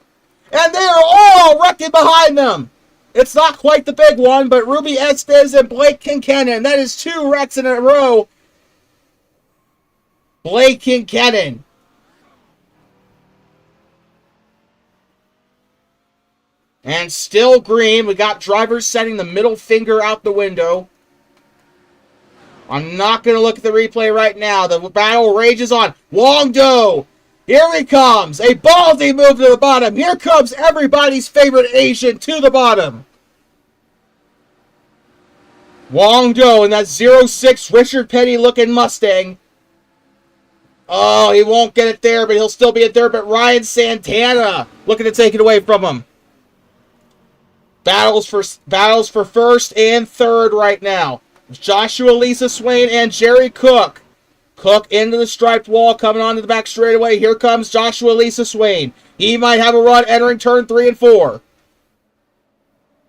And they are all wrecking behind them. It's not quite the big one, but Ruby Estes and Blake Kincannon. That is 2 wrecks in a row. Blake Kincannon. And still green. We got drivers setting the middle finger out the window. I'm not going to look at the replay right now. The battle rages on. Wong Do. Here he comes. A ballsy move to the bottom. Here comes everybody's favorite Asian to the bottom. Wong Do in that 06 Richard Petty looking Mustang. Oh, he won't get it there, but he'll still be in third. But Ryan Santana looking to take it away from him. Battles for first and third right now. Joshua Lisa Swain and Jerry Cook. Cook into the striped wall, coming onto the back straightaway. Here comes Joshua Lisa Swain. He might have a run entering turn 3 and 4.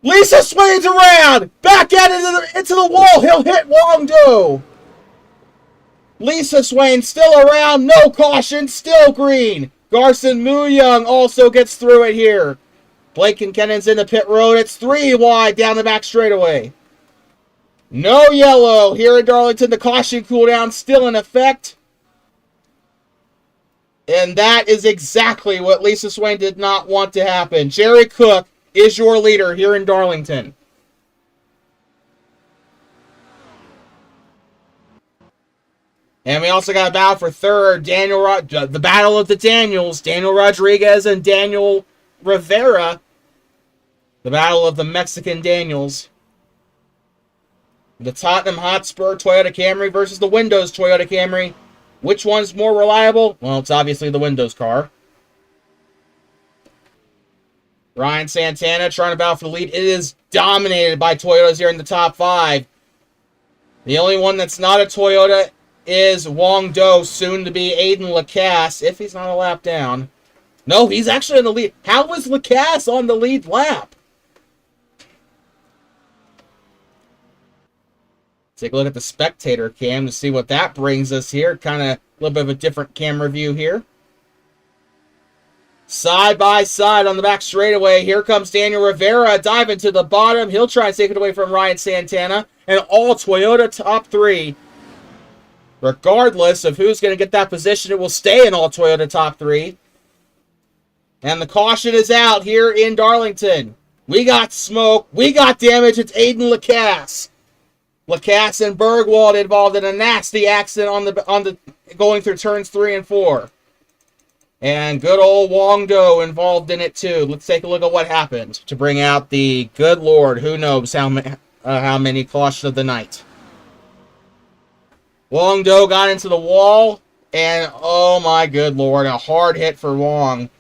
Lisa Swain's around! Back at it into the wall. He'll hit Wong Do. Lisa Swain still around. No caution. Still green. Garson Muyoung also gets through it here. Blake Kincannon's in the pit road. It's 3 wide down the back straightaway. No yellow here in Darlington. The caution cooldown still in effect. And that is exactly what Lisa Swain did not want to happen. Jerry Cook is your leader here in Darlington. And we also got a battle for third. The battle of the Daniels. Daniel Rodriguez and Daniel Rivera. The battle of the Mexican Daniels. The Tottenham Hotspur Toyota Camry versus the Windows Toyota Camry. Which one's more reliable? Well, it's obviously the Windows car. Ryan Santana trying to battle for the lead. It is dominated by Toyotas here in the top 5. The only one that's not a Toyota is Wong Do, soon to be Aiden Lacasse, if he's not a lap down. No, he's actually in the lead. How was Lacasse on the lead lap? Take a look at the spectator cam to see what that brings us here. Kind of a little bit of a different camera view here. Side by side on the back straightaway. Here comes Daniel Rivera diving to the bottom. He'll try and take it away from Ryan Santana. And all Toyota top 3. Regardless of who's going to get that position, it will stay in all Toyota top 3. And the caution is out here in Darlington. We got smoke. We got damage. It's Aiden Lacasse. Lacasse and Bergwald involved in a nasty accident on the going through turns 3 and 4. And good old Wong Do involved in it too. Let's take a look at what happened to bring out the good Lord. Who knows how many caution of the night. Wong Do got into the wall, and oh my good lord, a hard hit for Wong.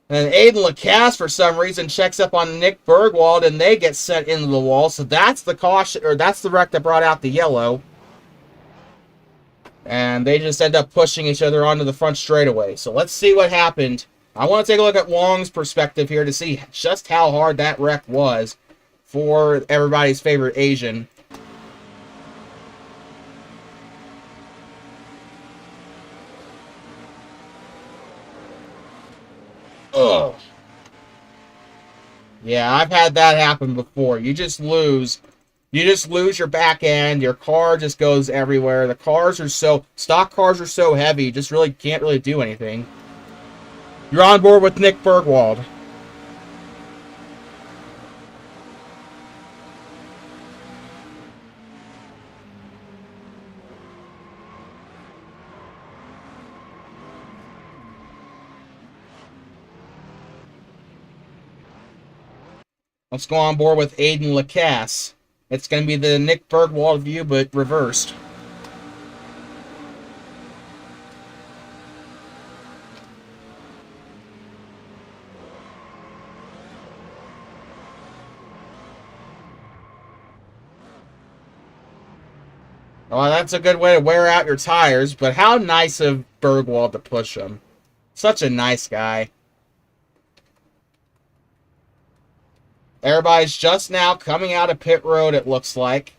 And Aiden Lacasse, for some reason, checks up on Nick Bergwald, and they get sent into the wall. So that's the caution, or that's the wreck that brought out the yellow. And they just end up pushing each other onto the front straightaway. So let's see what happened. I want to take a look at Wong's perspective here to see just how hard that wreck was for everybody's favorite Asian. Ugh. Yeah, I've had that happen before. You just lose your back end. Your car just goes everywhere. Stock cars are so heavy, you just really can't really do anything. You're on board with Nick Bergwald. Let's go on board with Aiden Lacasse. It's going to be the Nick Bergwald view, but reversed. Well, that's a good way to wear out your tires, but how nice of Bergwald to push him. Such a nice guy. Everybody's just now coming out of pit road, it looks like.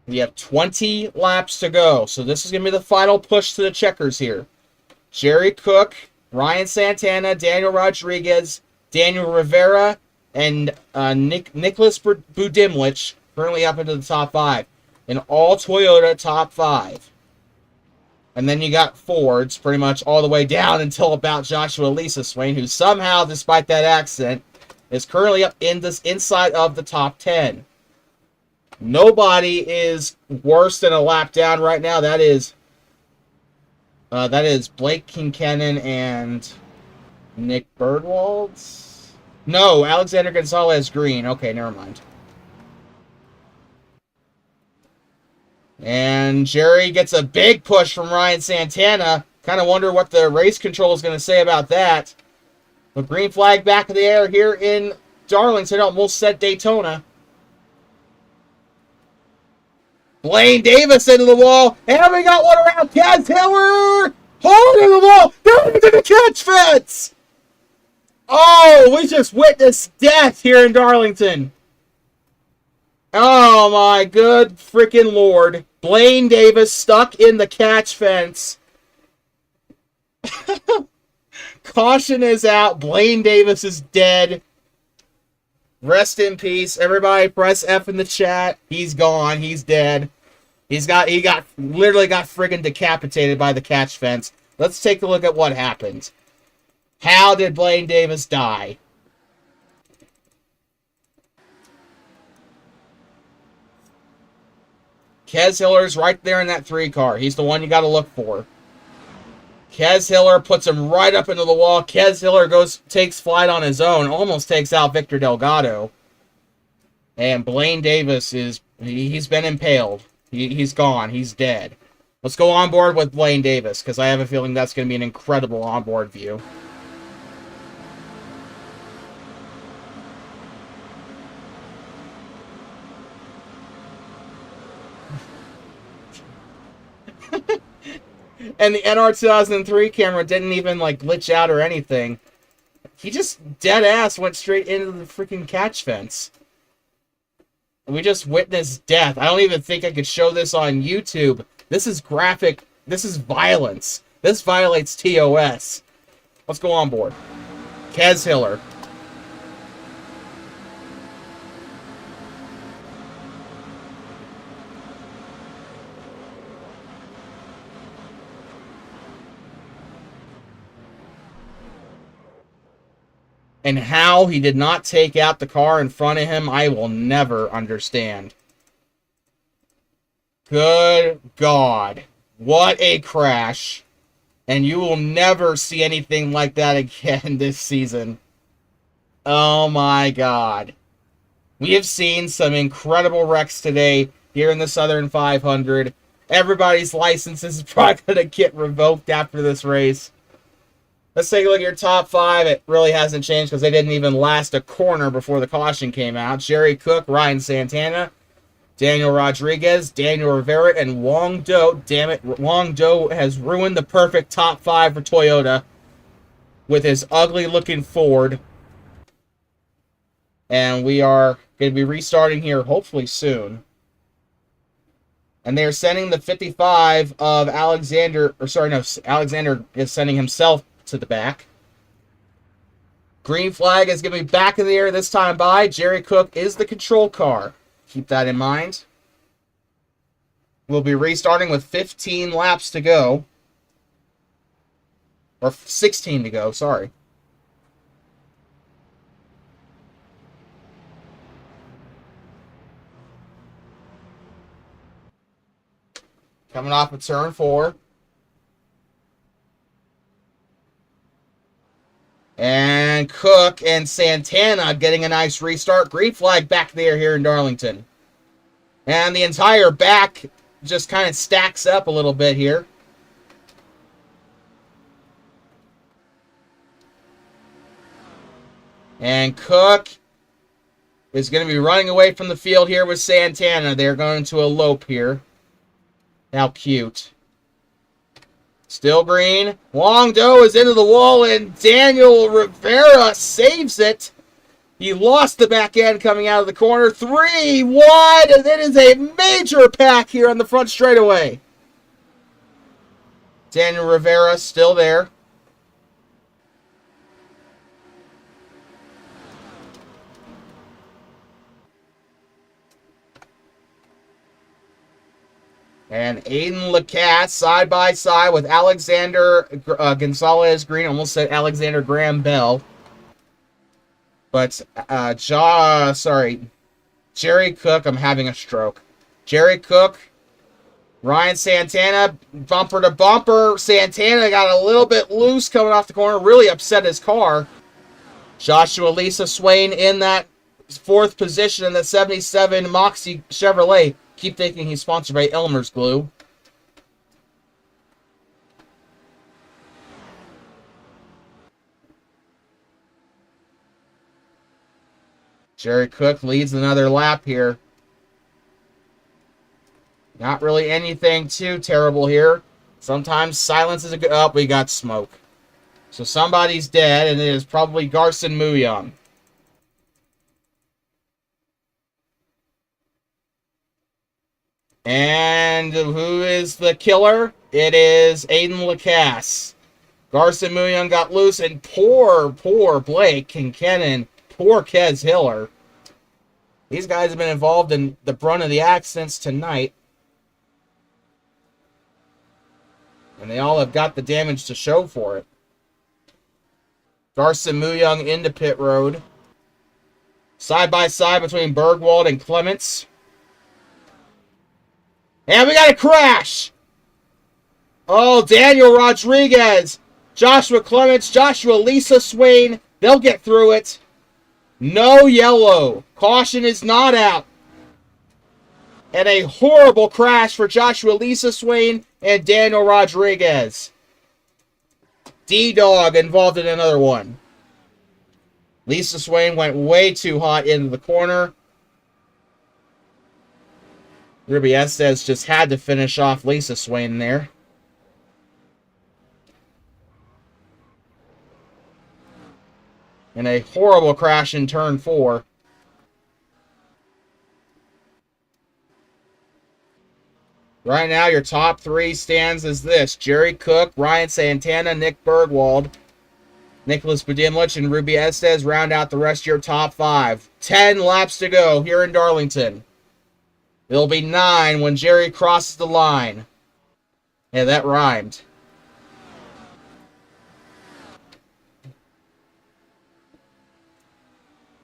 We have 20 laps to go, so this is going to be the final push to the checkers here. Jerry Cook, Ryan Santana, Daniel Rodriguez, Daniel Rivera, and Nicholas Budimlich currently up into the top 5. In all Toyota top 5. And then you got Fords pretty much all the way down until about Joshua Lisa Swain, who somehow, despite that accident, is currently up in this inside of the top 10. Nobody is worse than a lap down right now. That is Blake Kincannon and Nick Bergwald. No, Alexander Gonzalez Green. Okay, never mind. And Jerry gets a big push from Ryan Santana. Kind of wonder what the race control is going to say about that. The green flag back in the air here in Darlington. Almost said Daytona. Blaine Davis into the wall. And we got one around Kaz Hiller. Holding the wall. Down into the catch fence. Oh, we just witnessed death here in Darlington. Oh my good freaking lord. Blaine Davis stuck in the catch fence. Caution is out. Blaine Davis is dead. Rest in peace. Everybody press F in the chat. He's gone. He's dead. He literally got friggin' decapitated by the catch fence. Let's take a look at what happened. How did Blaine Davis die? Kez Hiller's right there in that 3 car. He's the one you got to look for. Kez Hiller puts him right up into the wall. Kez Hiller takes flight on his own. Almost takes out Victor Delgado. And Blaine Davis he's been impaled. He's gone. He's dead. Let's go on board with Blaine Davis, because I have a feeling that's going to be an incredible onboard view. And the NR 2003 camera didn't even, like, glitch out or anything. He just dead-ass went straight into the freaking catch fence. We just witnessed death. I don't even think I could show this on YouTube. This is graphic. This is violence. This violates TOS. Let's go on board. Kez Hiller. And how he did not take out the car in front of him, I will never understand. Good God. What a crash. And you will never see anything like that again this season. Oh my God. We have seen some incredible wrecks today here in the Southern 500. Everybody's license is probably going to get revoked after this race. Let's take a look at your top 5. It really hasn't changed because they didn't even last a corner before the caution came out. Jerry Cook, Ryan Santana, Daniel Rodriguez, Daniel Rivera, and Wong Do. Damn it, Wong Do has ruined the perfect top 5 for Toyota with his ugly-looking Ford. And we are going to be restarting here hopefully soon. And they're sending the 55 of Alexander, or sorry, no, Alexander is sending himself to the back. Green flag is going to be back in the air this time by. Jerry Cook is the control car. Keep that in mind. We'll be restarting with 15 laps to go. Or 16 to go, sorry. Coming off of turn 4. And Cook and Santana getting a nice restart. Green flag back there here in Darlington. And the entire back just kind of stacks up a little bit here. And Cook is going to be running away from the field here with Santana. They're going to elope here. How cute. Still green. Wong Do is into the wall, and Daniel Rivera saves it. He lost the back end coming out of the corner. 3 wide, and it is a major pack here on the front straightaway. Daniel Rivera still there. And Aiden Lacasse side by side with Alexander Gonzalez Green. Almost said Alexander Graham Bell. But Jerry Cook, I'm having a stroke. Jerry Cook, Ryan Santana, bumper to bumper. Santana got a little bit loose coming off the corner. Really upset his car. Joshua Lisa Swain in that 4th position in the 77 Moxie Chevrolet. Keep thinking he's sponsored by Elmer's Glue. Jerry Cook leads another lap here. Not really anything too terrible here. Sometimes silence is a good... Oh, we got smoke. So somebody's dead, and it is probably Garson Muyang. And who is the killer? It is Aiden Lacasse. Garson Muyang got loose, and poor Blake Kincannon, poor Kez Hiller. These guys have been involved in the brunt of the accidents tonight. And they all have got the damage to show for it. Garson Muyang into pit road. Side by side between Bergwald and Clements. And we got a crash! Oh, Daniel Rodriguez, Joshua Clements, Joshua Lisa Swain. They'll get through it. No yellow. Caution is not out. And a horrible crash for Joshua Lisa Swain and Daniel Rodriguez. D-Dog involved in another one. Lisa Swain went way too hot into the corner. Ruby Estes just had to finish off Lisa Swain there. And a horrible crash in turn 4. Right now, your top 3 stands as this. Jerry Cook, Ryan Santana, Nick Bergwald, Nicholas Budimlich, and Ruby Estes round out the rest of your top 5. 10 laps to go here in Darlington. It'll be 9 when Jerry crosses the line. Yeah, that rhymed.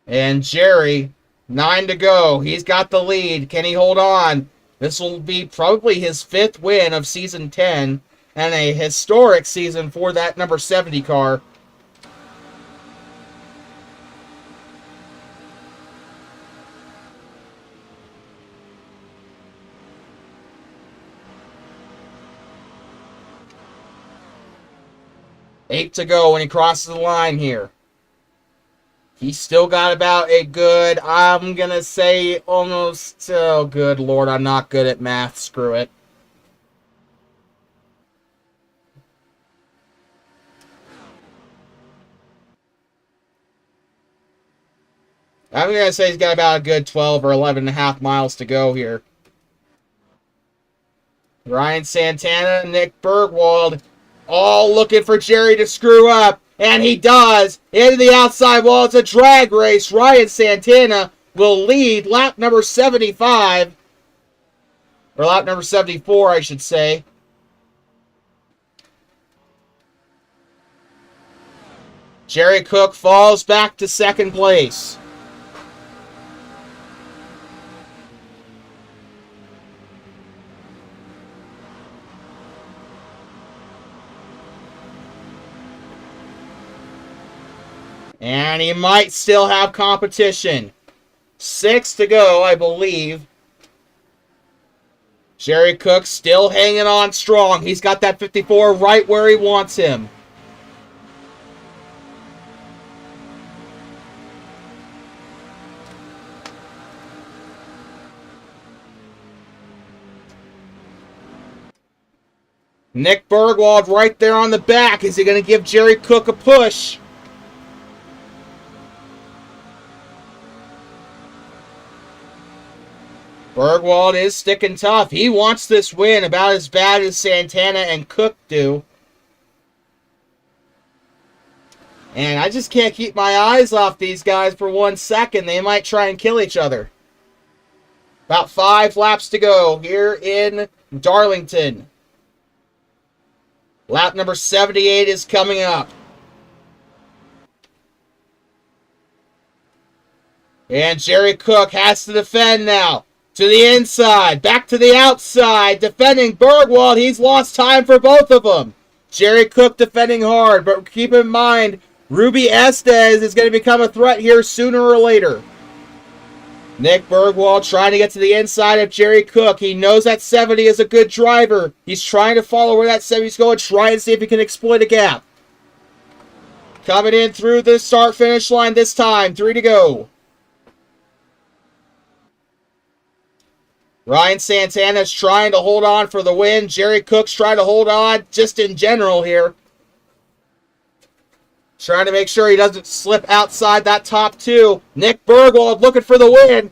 And Jerry, 9 to go. He's got the lead. Can he hold on? This will be probably his 5th win of Season 10 and a historic season for that number 70 car. 8 to go when he crosses the line here. He's still got about a good, I'm going to say almost, oh good lord, I'm not good at math, screw it. I'm going to say he's got about a good 12 or 11 and a half miles to go here. Ryan Santana and Nick Bergwald all looking for Jerry to screw up. And he does. Into the outside wall. It's a drag race. Ryan Santana will lead lap number 75. Or lap number 74, I should say. Jerry Cook falls back to second place. And he might still have competition. 6 to go, I believe. Jerry Cook still hanging on strong. He's got that 54 right where he wants him. Nick Bergwald right there on the back. Is he going to give Jerry Cook a push? Bergwald is sticking tough. He wants this win about as bad as Santana and Cook do. And I just can't keep my eyes off these guys for 1 second. They might try and kill each other. About 5 laps to go here in Darlington. Lap number 78 is coming up. And Jerry Cook has to defend now. To the inside, back to the outside, defending Bergwald. He's lost time for both of them. Jerry Cook defending hard, but keep in mind, Ruby Estes is going to become a threat here sooner or later. Nick Bergwald trying to get to the inside of Jerry Cook. He knows that 70 is a good driver. He's trying to follow where that 70 is going, try and see if he can exploit a gap. Coming in through the start-finish line this time, 3 to go. Ryan Santana's trying to hold on for the win. Jerry Cook's trying to hold on just in general here. Trying to make sure he doesn't slip outside that top 2. Nick Bergwald looking for the win.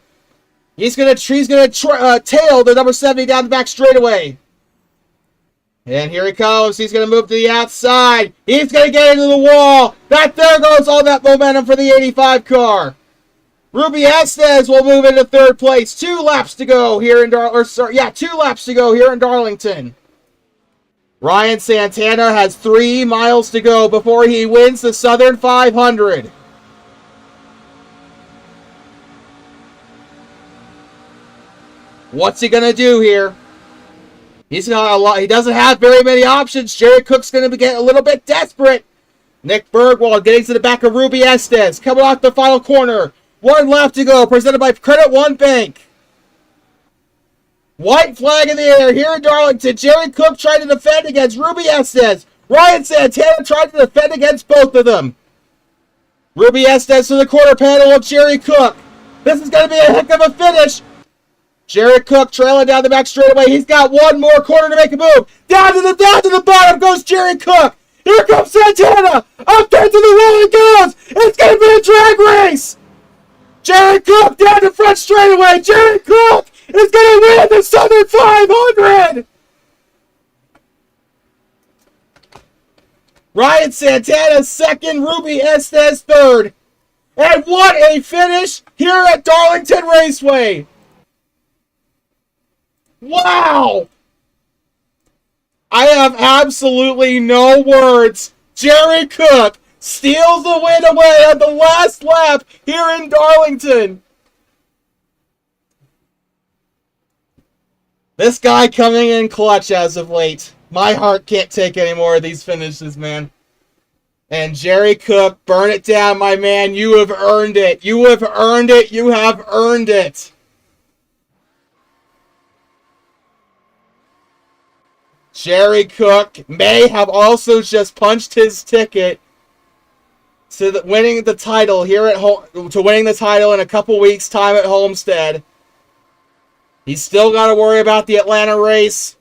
He's gonna tail the number 70 down the back straightaway. And here he comes. He's going to move to the outside. He's going to get into the wall. There goes all that momentum for the 85 car. Ruby Estes will move into third place. 2 laps to go here in 2 laps to go here in Darlington. Ryan Santana has 3 miles to go before he wins the Southern 500. What's he going to do here? He's got a lot. He doesn't have very many options. Jerry Cook's going to get a little bit desperate. Nick Bergwald getting to the back of Ruby Estes. Coming off the final corner. 1 left to go. Presented by Credit One Bank. White flag in the air here in Darlington. Jerry Cook tried to defend against Ruby Estes. Ryan Santana tried to defend against both of them. Ruby Estes to the quarter panel of Jerry Cook. This is going to be a heck of a finish. Jerry Cook trailing down the back straightaway. He's got 1 more corner to make a move. Down to the bottom goes Jerry Cook. Here comes Santana. Up there to the wall he goes. It's going to be a drag race. Jerry Cook down the front straightaway. Jerry Cook is going to win the Southern 500. Ryan Santana second. Ruby Estes third. And what a finish here at Darlington Raceway. Wow! I have absolutely no words. Jerry Cook steals the win away at the last lap here in Darlington. This guy coming in clutch as of late. My heart can't take any more of these finishes, man. And Jerry Cook, burn it down, my man. You have earned it. You have earned it. You have earned it. Jerry Cook may have also just punched his ticket to winning the title here at home, to winning the title in a couple weeks' time at Homestead. He's still got to worry about the Atlanta race,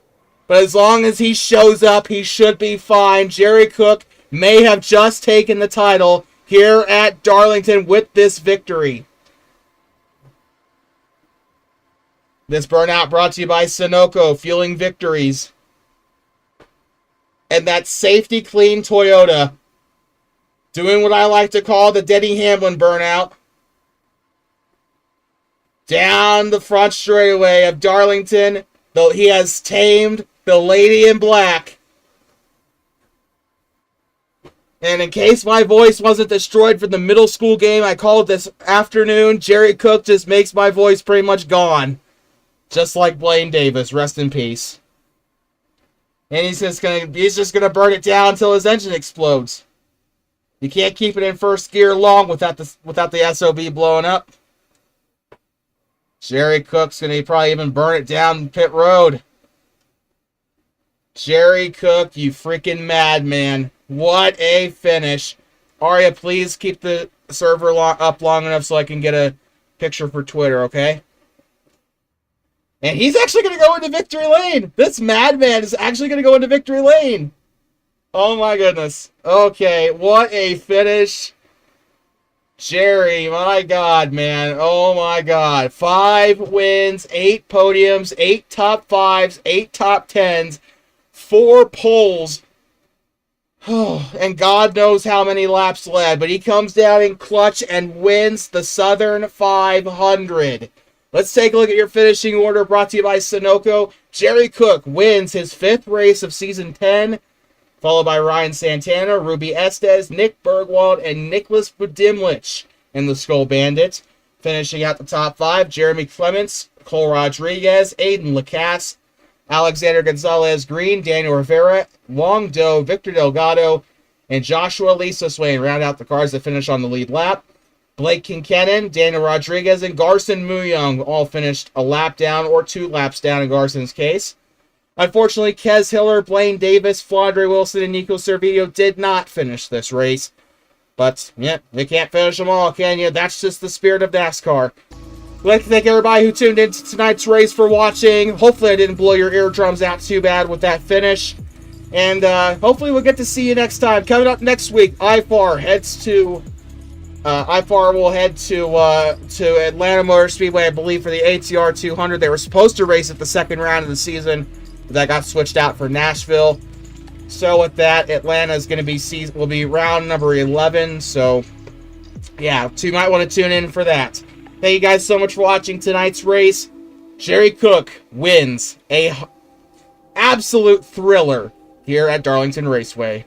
but as long as he shows up, he should be fine. Jerry Cook may have just taken the title here at Darlington with this victory. This burnout brought to you by Sunoco, fueling victories. And that safety clean Toyota, doing what I like to call the Denny Hamlin burnout. Down the front straightaway of Darlington, though he has tamed the lady in black. And in case my voice wasn't destroyed from the middle school game I called this afternoon, Jerry Cook just makes my voice pretty much gone. Just like Blaine Davis, rest in peace. And he's just gonna burn it down until his engine explodes. You can't keep it in first gear long without the SOB blowing up. Jerry Cook's going to probably even burn it down pit road. Jerry Cook, you freaking madman. What a finish. Aria, please keep the server up long enough so I can get a picture for Twitter, okay? And he's actually going to go into victory lane. This madman is actually going to go into victory lane. Oh my goodness. Okay, what a finish. Jerry, my God, man. Oh, my God. 5 wins, 8 podiums, 8 top 5s, 8 top 10s, 4 poles. And God knows how many laps led. But he comes down in clutch and wins the Southern 500. Let's take a look at your finishing order brought to you by Sunoco. Jerry Cook wins his 5th race of Season 10. Followed by Ryan Santana, Ruby Estes, Nick Bergwald, and Nicholas Budimlich in the Skull Bandits. Finishing out the top 5, Jeremy Clements, Cole Rodriguez, Aiden Lacasse, Alexander Gonzalez Green, Daniel Rivera, Wong Do, Victor Delgado, and Joshua Lisa Swain round out the cars that finish on the lead lap. Blake Kincannon, Daniel Rodriguez, and Garson Muyong all finished a lap down or 2 laps down in Garson's case. Unfortunately, Kez Hiller, Blaine Davis, Flandre Wilson, and Nico Servillo did not finish this race. But, yeah, they can't finish them all, can you? That's just the spirit of NASCAR. I'd like to thank everybody who tuned in to tonight's race for watching. Hopefully I didn't blow your eardrums out too bad with that finish. And hopefully we'll get to see you next time. Coming up next week, IFAR will head to Atlanta Motor Speedway, I believe, for the ATR 200. They were supposed to race at the second round of the season, but that got switched out for Nashville. So with that, Atlanta is going to will be round number 11. So yeah, so you might want to tune in for that. Thank you guys so much for watching tonight's race. Jerry Cook wins a absolute thriller here at Darlington Raceway.